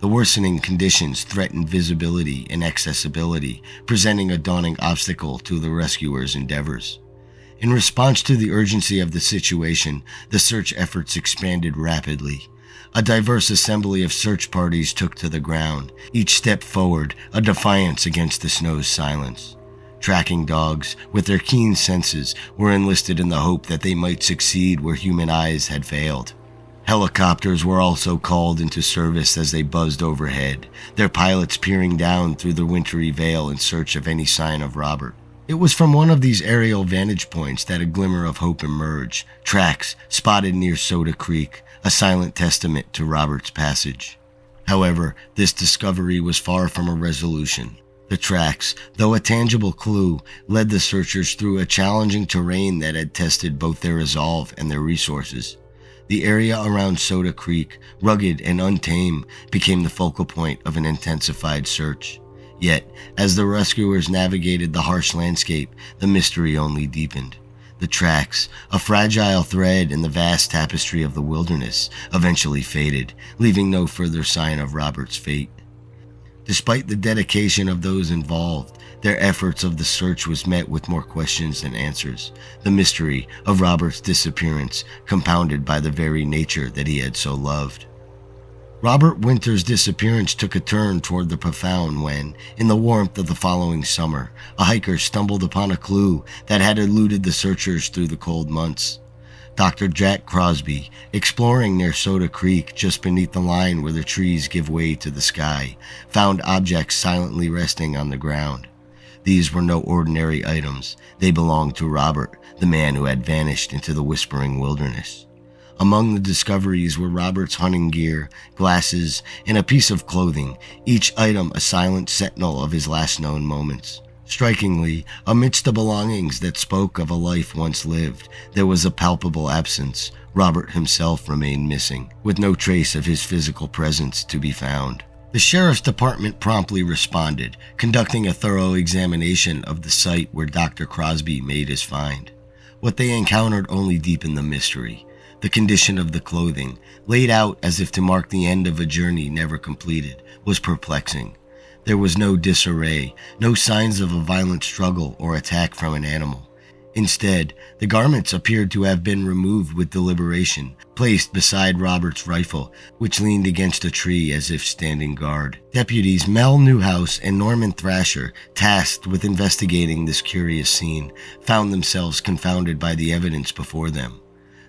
The worsening conditions threatened visibility and accessibility, presenting a daunting obstacle to the rescuers' endeavors. In response to the urgency of the situation, the search efforts expanded rapidly. A diverse assembly of search parties took to the ground, each step forward a defiance against the snow's silence. Tracking dogs, with their keen senses, were enlisted in the hope that they might succeed where human eyes had failed. Helicopters were also called into service as they buzzed overhead, their pilots peering down through the wintry veil in search of any sign of Robert. It was from one of these aerial vantage points that a glimmer of hope emerged, tracks spotted near Soda Creek, a silent testament to Robert's passage. However, this discovery was far from a resolution. The tracks, though a tangible clue, led the searchers through a challenging terrain that had tested both their resolve and their resources. The area around Soda Creek, rugged and untamed, became the focal point of an intensified search. Yet, as the rescuers navigated the harsh landscape, the mystery only deepened. The tracks, a fragile thread in the vast tapestry of the wilderness, eventually faded, leaving no further sign of Robert's fate. Despite the dedication of those involved, their efforts of the search was met with more questions than answers, the mystery of Robert's disappearance compounded by the very nature that he had so loved. Robert Winters' disappearance took a turn toward the profound when, in the warmth of the following summer, a hiker stumbled upon a clue that had eluded the searchers through the cold months. Dr. Jack Crosby, exploring near Soda Creek just beneath the line where the trees give way to the sky, found objects silently resting on the ground. These were no ordinary items. They belonged to Robert, the man who had vanished into the whispering wilderness. Among the discoveries were Robert's hunting gear, glasses, and a piece of clothing, each item a silent sentinel of his last known moments. Strikingly, amidst the belongings that spoke of a life once lived, there was a palpable absence. Robert himself remained missing, with no trace of his physical presence to be found. The sheriff's department promptly responded, conducting a thorough examination of the site where Dr. Crosby made his find. What they encountered only deepened the mystery. The condition of the clothing, laid out as if to mark the end of a journey never completed, was perplexing. There was no disarray, no signs of a violent struggle or attack from an animal. Instead, the garments appeared to have been removed with deliberation, placed beside Robert's rifle, which leaned against a tree as if standing guard. Deputies Mel Newhouse and Norman Thrasher, tasked with investigating this curious scene, found themselves confounded by the evidence before them.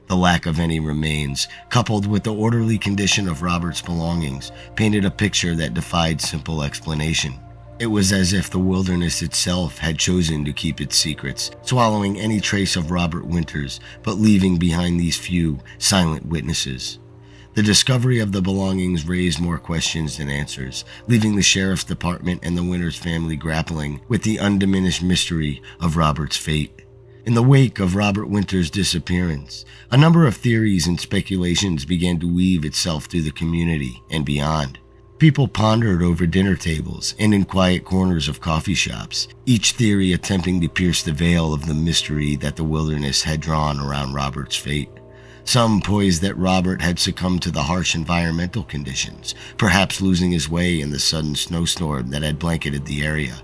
The lack of any remains, coupled with the orderly condition of Robert's belongings, painted a picture that defied simple explanation. It was as if the wilderness itself had chosen to keep its secrets, swallowing any trace of Robert Winters, but leaving behind these few, silent witnesses. The discovery of the belongings raised more questions than answers, leaving the sheriff's department and the Winters family grappling with the undiminished mystery of Robert's fate. In the wake of Robert Winters' disappearance, a number of theories and speculations began to weave itself through the community and beyond. People pondered over dinner tables and in quiet corners of coffee shops, each theory attempting to pierce the veil of the mystery that the wilderness had drawn around Robert's fate. Some poised that Robert had succumbed to the harsh environmental conditions, perhaps losing his way in the sudden snowstorm that had blanketed the area.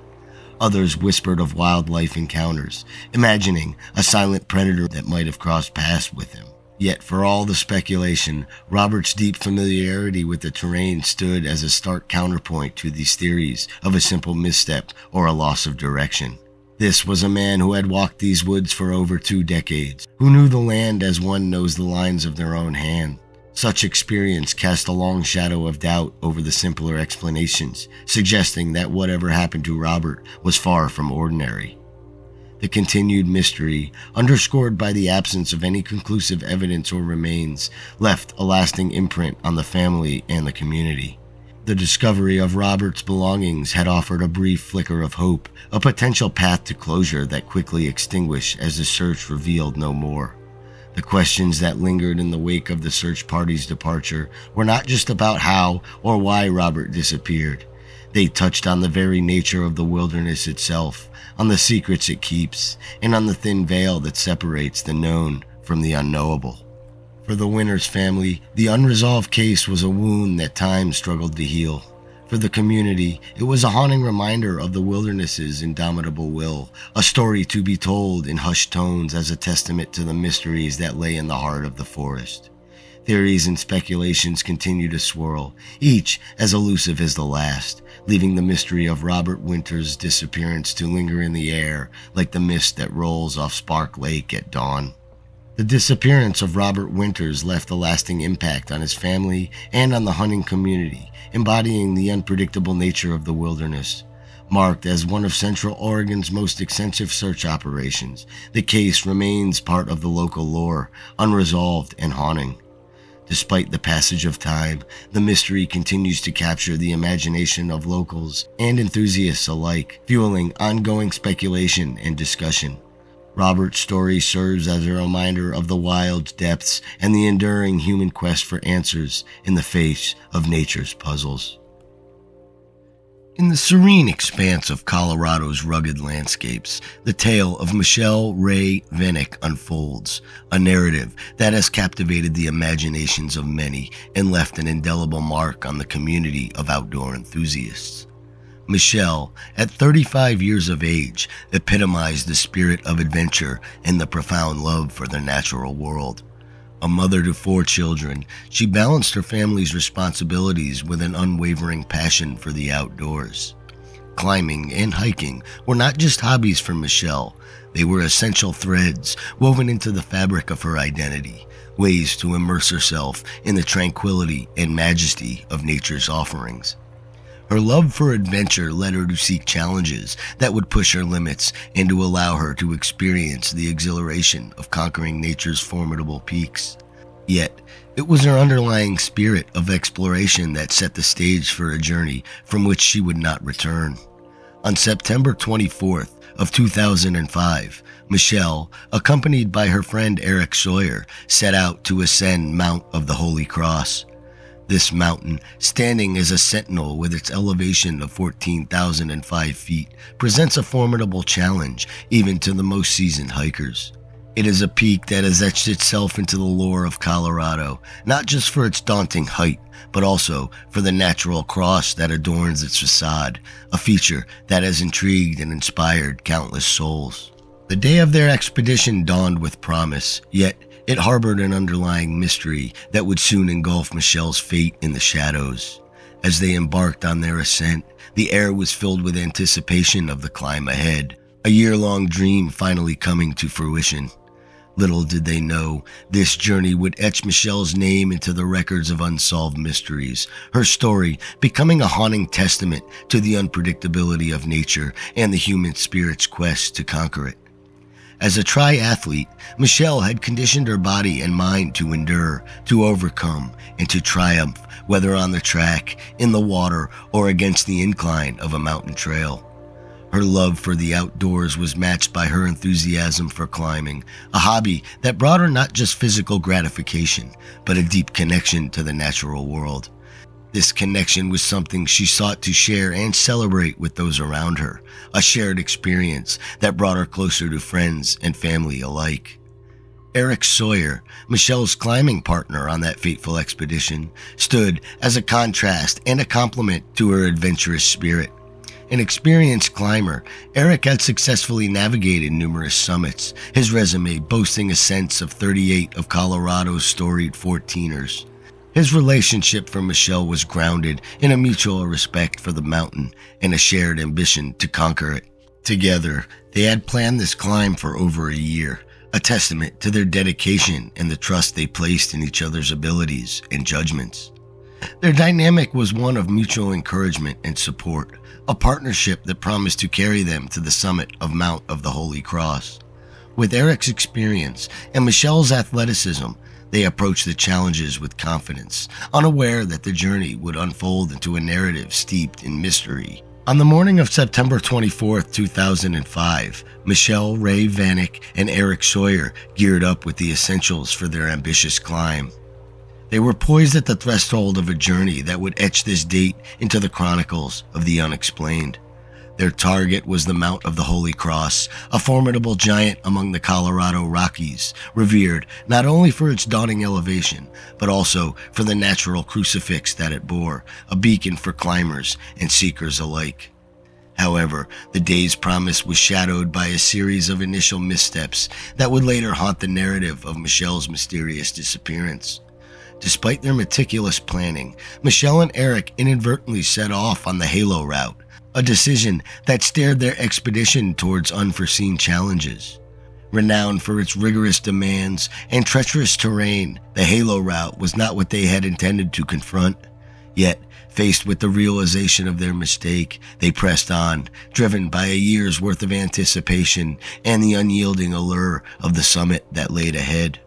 Others whispered of wildlife encounters, imagining a silent predator that might have crossed paths with him. Yet for all the speculation, Robert's deep familiarity with the terrain stood as a stark counterpoint to these theories of a simple misstep or a loss of direction. This was a man who had walked these woods for over 2 decades, who knew the land as one knows the lines of their own hand. Such experience cast a long shadow of doubt over the simpler explanations, suggesting that whatever happened to Robert was far from ordinary. The continued mystery, underscored by the absence of any conclusive evidence or remains, left a lasting imprint on the family and the community. The discovery of Robert's belongings had offered a brief flicker of hope, a potential path to closure that quickly extinguished as the search revealed no more. The questions that lingered in the wake of the search party's departure were not just about how or why Robert disappeared. They touched on the very nature of the wilderness itself, on the secrets it keeps, and on the thin veil that separates the known from the unknowable. For the Winters family, the unresolved case was a wound that time struggled to heal. For the community, it was a haunting reminder of the wilderness's indomitable will, a story to be told in hushed tones as a testament to the mysteries that lay in the heart of the forest. Theories and speculations continue to swirl, each as elusive as the last, leaving the mystery of Robert Winters' disappearance to linger in the air like the mist that rolls off Spark Lake at dawn. The disappearance of Robert Winters left a lasting impact on his family and on the hunting community, embodying the unpredictable nature of the wilderness. Marked as one of Central Oregon's most extensive search operations, the case remains part of the local lore, unresolved and haunting. Despite the passage of time, the mystery continues to capture the imagination of locals and enthusiasts alike, fueling ongoing speculation and discussion. Robert's story serves as a reminder of the wild's depths and the enduring human quest for answers in the face of nature's puzzles. In the serene expanse of Colorado's rugged landscapes, the tale of Rae Vanek unfolds, a narrative that has captivated the imaginations of many and left an indelible mark on the community of outdoor enthusiasts. Michelle, at 35 years of age, epitomized the spirit of adventure and the profound love for the natural world. A mother to 4 children, she balanced her family's responsibilities with an unwavering passion for the outdoors. Climbing and hiking were not just hobbies for Michelle, they were essential threads woven into the fabric of her identity, ways to immerse herself in the tranquility and majesty of nature's offerings. Her love for adventure led her to seek challenges that would push her limits and to allow her to experience the exhilaration of conquering nature's formidable peaks. Yet, it was her underlying spirit of exploration that set the stage for a journey from which she would not return. On September 24th of 2005, Michelle, accompanied by her friend Eric Sawyer, set out to ascend Mount of the Holy Cross. This mountain, standing as a sentinel with its elevation of 14,005 feet, presents a formidable challenge even to the most seasoned hikers. It is a peak that has etched itself into the lore of Colorado, not just for its daunting height, but also for the natural cross that adorns its facade, a feature that has intrigued and inspired countless souls. The day of their expedition dawned with promise, yet it harbored an underlying mystery that would soon engulf Michelle's fate in the shadows. As they embarked on their ascent, the air was filled with anticipation of the climb ahead, a year-long dream finally coming to fruition. Little did they know, this journey would etch Michelle's name into the records of unsolved mysteries, her story becoming a haunting testament to the unpredictability of nature and the human spirit's quest to conquer it. As a triathlete, Michelle had conditioned her body and mind to endure, to overcome, and to triumph, whether on the track, in the water, or against the incline of a mountain trail. Her love for the outdoors was matched by her enthusiasm for climbing, a hobby that brought her not just physical gratification, but a deep connection to the natural world. This connection was something she sought to share and celebrate with those around her, a shared experience that brought her closer to friends and family alike. Eric Sawyer, Michelle's climbing partner on that fateful expedition, stood as a contrast and a complement to her adventurous spirit. An experienced climber, Eric had successfully navigated numerous summits, his resume boasting a sense of 38 of Colorado's storied 14ers. His relationship for Michelle was grounded in a mutual respect for the mountain and a shared ambition to conquer it. Together, they had planned this climb for over a year, a testament to their dedication and the trust they placed in each other's abilities and judgments. Their dynamic was one of mutual encouragement and support, a partnership that promised to carry them to the summit of Mount of the Holy Cross. With Eric's experience and Michelle's athleticism, they approached the challenges with confidence, unaware that the journey would unfold into a narrative steeped in mystery. On the morning of September 24, 2005, Michelle, Rae Vanek, and Eric Sawyer geared up with the essentials for their ambitious climb. They were poised at the threshold of a journey that would etch this date into the chronicles of the unexplained. Their target was the Mount of the Holy Cross, a formidable giant among the Colorado Rockies, revered not only for its daunting elevation, but also for the natural crucifix that it bore, a beacon for climbers and seekers alike. However, the day's promise was shadowed by a series of initial missteps that would later haunt the narrative of Michelle's mysterious disappearance. Despite their meticulous planning, Michelle and Eric inadvertently set off on the Halo route, a decision that steered their expedition towards unforeseen challenges. Renowned for its rigorous demands and treacherous terrain, the Halo route was not what they had intended to confront. Yet, faced with the realization of their mistake, they pressed on, driven by a year's worth of anticipation and the unyielding allure of the summit that laid ahead.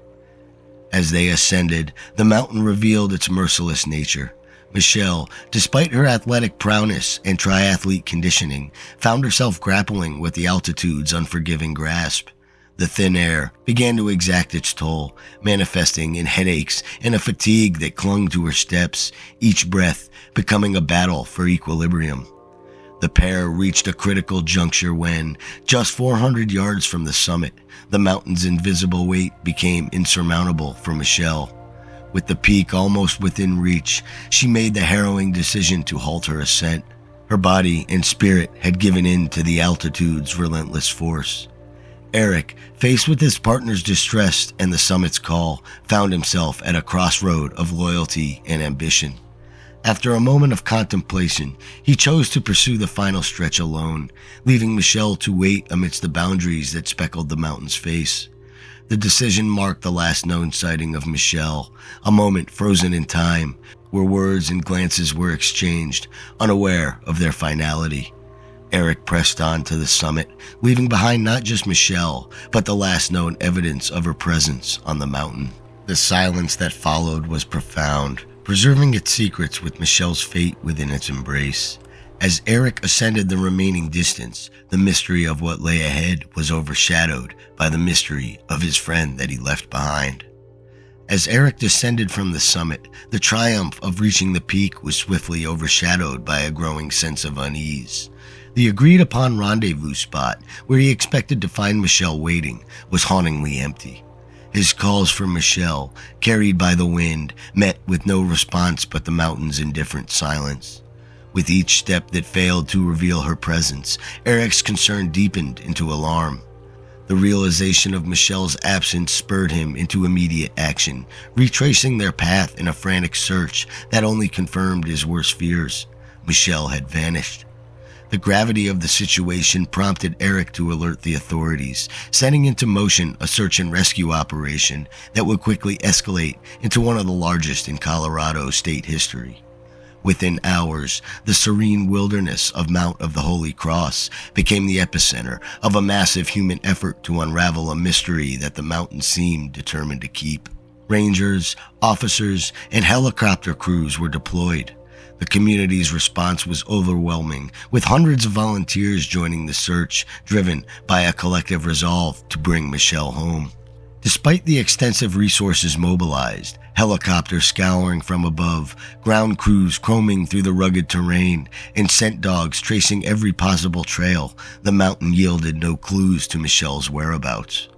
As they ascended, the mountain revealed its merciless nature. Michelle, despite her athletic prowess and triathlete conditioning, found herself grappling with the altitude's unforgiving grasp. The thin air began to exact its toll, manifesting in headaches and a fatigue that clung to her steps, each breath becoming a battle for equilibrium. The pair reached a critical juncture when, just 400 yards from the summit, the mountain's invisible weight became insurmountable for Michelle. With the peak almost within reach, she made the harrowing decision to halt her ascent. Her body and spirit had given in to the altitude's relentless force. Eric, faced with his partner's distress and the summit's call, found himself at a crossroad of loyalty and ambition. After a moment of contemplation, he chose to pursue the final stretch alone, leaving Michelle to wait amidst the boundaries that speckled the mountain's face. The decision marked the last known sighting of Michelle, a moment frozen in time, where words and glances were exchanged, unaware of their finality. Eric pressed on to the summit, leaving behind not just Michelle, but the last known evidence of her presence on the mountain. The silence that followed was profound, preserving its secrets with Michelle's fate within its embrace. As Eric ascended the remaining distance, the mystery of what lay ahead was overshadowed by the mystery of his friend that he left behind. As Eric descended from the summit, the triumph of reaching the peak was swiftly overshadowed by a growing sense of unease. The agreed-upon rendezvous spot, where he expected to find Michelle waiting, was hauntingly empty. His calls for Michelle, carried by the wind, met with no response but the mountain's indifferent silence. With each step that failed to reveal her presence, Eric's concern deepened into alarm. The realization of Michelle's absence spurred him into immediate action, retracing their path in a frantic search that only confirmed his worst fears. Michelle had vanished. The gravity of the situation prompted Eric to alert the authorities, setting into motion a search and rescue operation that would quickly escalate into one of the largest in Colorado state history. Within hours, the serene wilderness of Mount of the Holy Cross became the epicenter of a massive human effort to unravel a mystery that the mountain seemed determined to keep. Rangers, officers, and helicopter crews were deployed. The community's response was overwhelming, with hundreds of volunteers joining the search, driven by a collective resolve to bring Michelle home. Despite the extensive resources mobilized, helicopters scouring from above, ground crews combing through the rugged terrain, and scent dogs tracing every possible trail, the mountain yielded no clues to Michelle's whereabouts.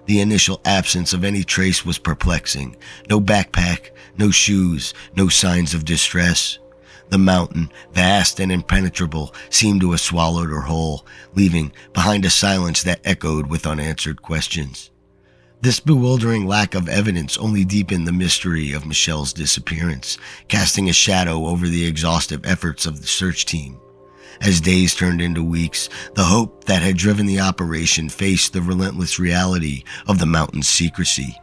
The initial absence of any trace was perplexing. No backpack, no shoes, no signs of distress. The mountain, vast and impenetrable, seemed to have swallowed her whole, leaving behind a silence that echoed with unanswered questions. This bewildering lack of evidence only deepened the mystery of Michelle's disappearance, casting a shadow over the exhaustive efforts of the search team. As days turned into weeks, the hope that had driven the operation faced the relentless reality of the mountain's secrecy.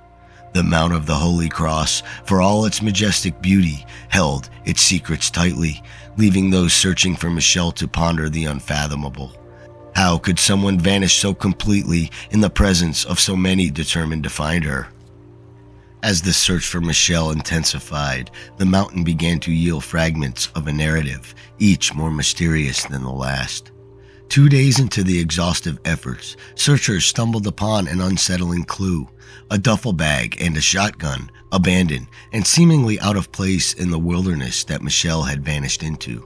The Mount of the Holy Cross, for all its majestic beauty, held its secrets tightly, leaving those searching for Michelle to ponder the unfathomable. How could someone vanish so completely in the presence of so many determined to find her? As the search for Michelle intensified, the mountain began to yield fragments of a narrative, each more mysterious than the last. 2 days into the exhaustive efforts, searchers stumbled upon an unsettling clue: a duffel bag and a shotgun, abandoned and seemingly out of place in the wilderness that Michelle had vanished into.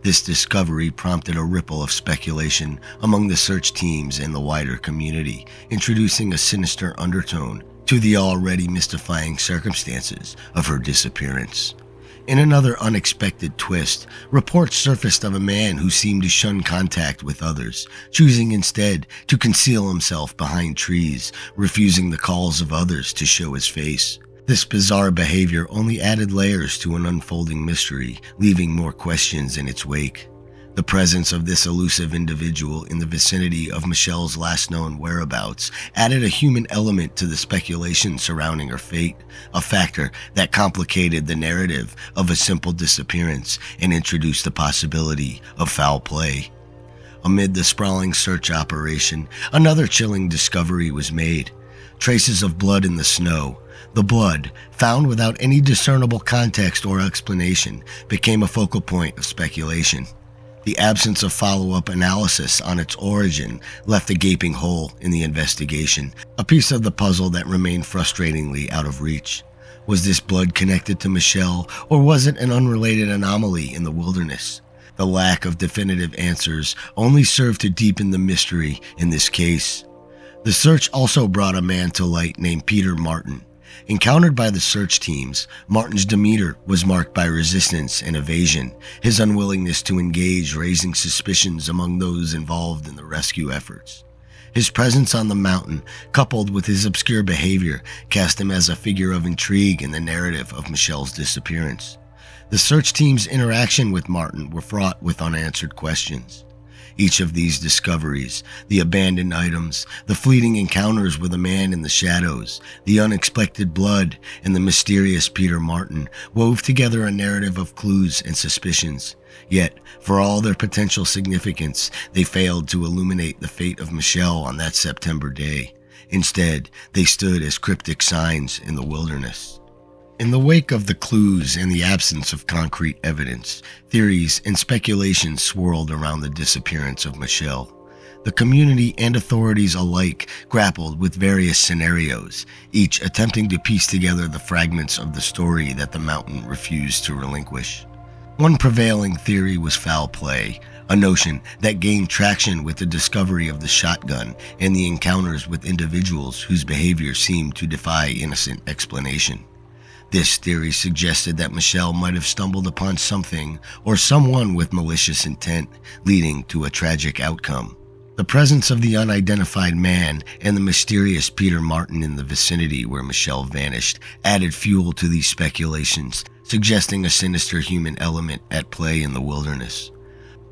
This discovery prompted a ripple of speculation among the search teams and the wider community, introducing a sinister undertone to the already mystifying circumstances of her disappearance. In another unexpected twist, reports surfaced of a man who seemed to shun contact with others, choosing instead to conceal himself behind trees, refusing the calls of others to show his face. This bizarre behavior only added layers to an unfolding mystery, leaving more questions in its wake. The presence of this elusive individual in the vicinity of Michelle's last known whereabouts added a human element to the speculation surrounding her fate, a factor that complicated the narrative of a simple disappearance and introduced the possibility of foul play. Amid the sprawling search operation, another chilling discovery was made: traces of blood in the snow. The blood, found without any discernible context or explanation, became a focal point of speculation. The absence of follow-up analysis on its origin left a gaping hole in the investigation, a piece of the puzzle that remained frustratingly out of reach. Was this blood connected to Michelle, or was it an unrelated anomaly in the wilderness? The lack of definitive answers only served to deepen the mystery in this case. The search also brought a man to light named Peter Martin. Encountered by the search teams, Martin's demeanor was marked by resistance and evasion, his unwillingness to engage raising suspicions among those involved in the rescue efforts. His presence on the mountain, coupled with his obscure behavior, cast him as a figure of intrigue in the narrative of Michelle's disappearance. The search team's interaction with Martin were fraught with unanswered questions. Each of these discoveries, the abandoned items, the fleeting encounters with a man in the shadows, the unexpected blood, and the mysterious Peter Martin, wove together a narrative of clues and suspicions. Yet, for all their potential significance, they failed to illuminate the fate of Michelle on that September day. Instead, they stood as cryptic signs in the wilderness. In the wake of the clues and the absence of concrete evidence, theories and speculations swirled around the disappearance of Michelle. The community and authorities alike grappled with various scenarios, each attempting to piece together the fragments of the story that the mountain refused to relinquish. One prevailing theory was foul play, a notion that gained traction with the discovery of the shotgun and the encounters with individuals whose behavior seemed to defy innocent explanation. This theory suggested that Michelle might have stumbled upon something or someone with malicious intent, leading to a tragic outcome. The presence of the unidentified man and the mysterious Peter Martin in the vicinity where Michelle vanished added fuel to these speculations, suggesting a sinister human element at play in the wilderness.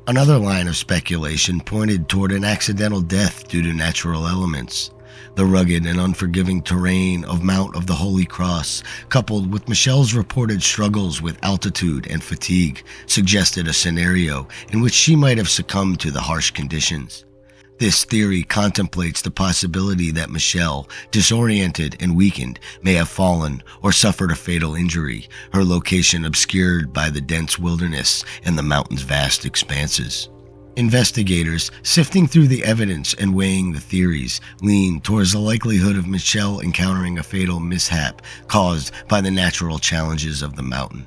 Another line of speculation pointed toward an accidental death due to natural elements. The rugged and unforgiving terrain of Mount of the Holy Cross, coupled with Michelle's reported struggles with altitude and fatigue, suggested a scenario in which she might have succumbed to the harsh conditions. This theory contemplates the possibility that Michelle, disoriented and weakened, may have fallen or suffered a fatal injury, her location obscured by the dense wilderness and the mountain's vast expanses. Investigators, sifting through the evidence and weighing the theories, lean towards the likelihood of Michelle encountering a fatal mishap caused by the natural challenges of the mountain.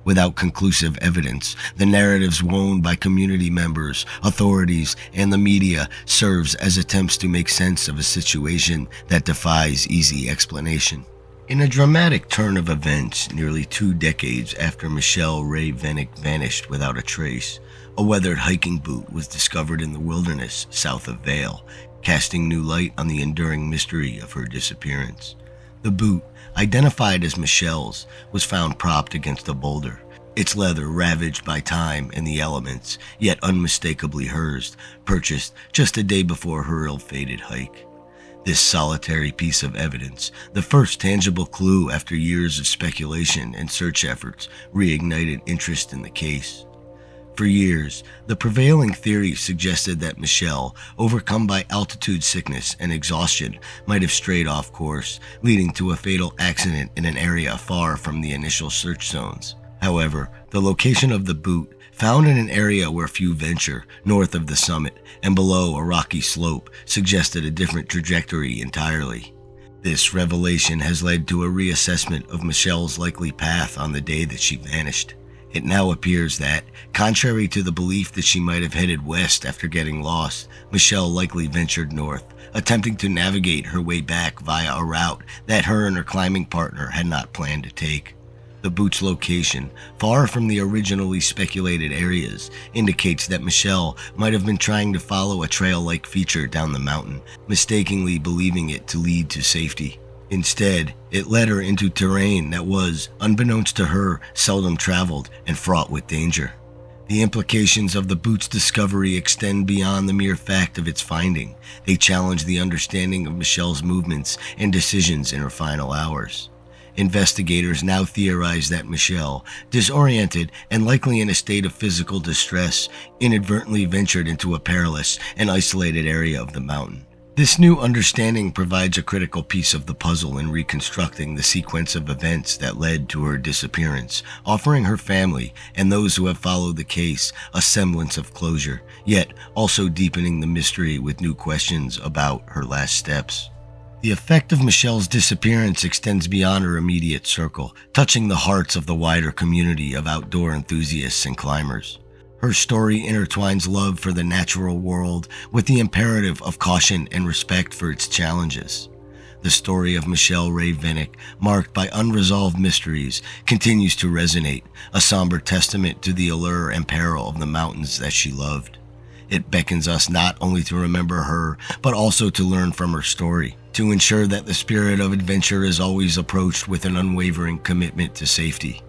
Without conclusive evidence, the narratives woven by community members, authorities, and the media serves as attempts to make sense of a situation that defies easy explanation. In a dramatic turn of events, nearly 2 decades after Michelle Rae Vanek vanished without a trace, a weathered hiking boot was discovered in the wilderness south of Vail, casting new light on the enduring mystery of her disappearance. The boot, identified as Michelle's, was found propped against a boulder, its leather ravaged by time and the elements, yet unmistakably hers, purchased just a day before her ill-fated hike. This solitary piece of evidence, the first tangible clue after years of speculation and search efforts, reignited interest in the case. For years, the prevailing theory suggested that Michelle, overcome by altitude sickness and exhaustion, might have strayed off course, leading to a fatal accident in an area far from the initial search zones. However, the location of the boot, found in an area where few venture, north of the summit and below a rocky slope, suggested a different trajectory entirely. This revelation has led to a reassessment of Michelle's likely path on the day that she vanished. It now appears that, contrary to the belief that she might have headed west after getting lost, Michelle likely ventured north, attempting to navigate her way back via a route that her and her climbing partner had not planned to take. The boot's location, far from the originally speculated areas, indicates that Michelle might have been trying to follow a trail-like feature down the mountain, mistakenly believing it to lead to safety. Instead, it led her into terrain that was, unbeknownst to her, seldom traveled and fraught with danger. The implications of the boot's discovery extend beyond the mere fact of its finding. They challenge the understanding of Michelle's movements and decisions in her final hours. Investigators now theorize that Michelle, disoriented and likely in a state of physical distress, inadvertently ventured into a perilous and isolated area of the mountain. This new understanding provides a critical piece of the puzzle in reconstructing the sequence of events that led to her disappearance, offering her family and those who have followed the case a semblance of closure, yet also deepening the mystery with new questions about her last steps. The effect of Michelle's disappearance extends beyond her immediate circle, touching the hearts of the wider community of outdoor enthusiasts and climbers. Her story intertwines love for the natural world with the imperative of caution and respect for its challenges. The story of Michelle Rae Vanek, marked by unresolved mysteries, continues to resonate, a somber testament to the allure and peril of the mountains that she loved. It beckons us not only to remember her, but also to learn from her story, to ensure that the spirit of adventure is always approached with an unwavering commitment to safety.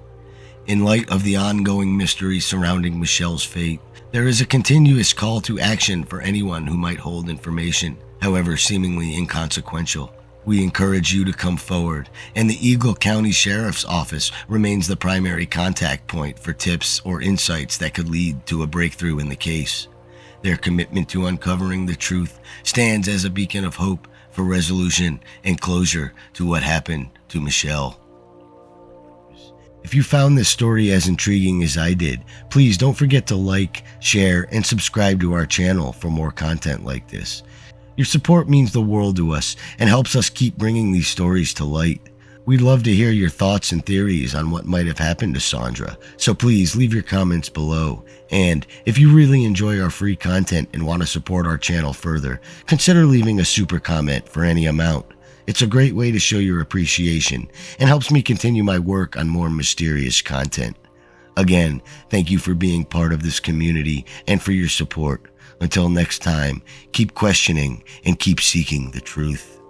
In light of the ongoing mystery surrounding Michelle's fate, there is a continuous call to action for anyone who might hold information, however seemingly inconsequential. We encourage you to come forward, and the Eagle County Sheriff's Office remains the primary contact point for tips or insights that could lead to a breakthrough in the case. Their commitment to uncovering the truth stands as a beacon of hope for resolution and closure to what happened to Michelle. If you found this story as intriguing as I did, please don't forget to like, share, and subscribe to our channel for more content like this. Your support means the world to us and helps us keep bringing these stories to light. We'd love to hear your thoughts and theories on what might have happened to Sandra, so please leave your comments below. And if you really enjoy our free content and want to support our channel further, consider leaving a super comment for any amount. It's a great way to show your appreciation and helps me continue my work on more mysterious content. Again, thank you for being part of this community and for your support. Until next time, keep questioning and keep seeking the truth.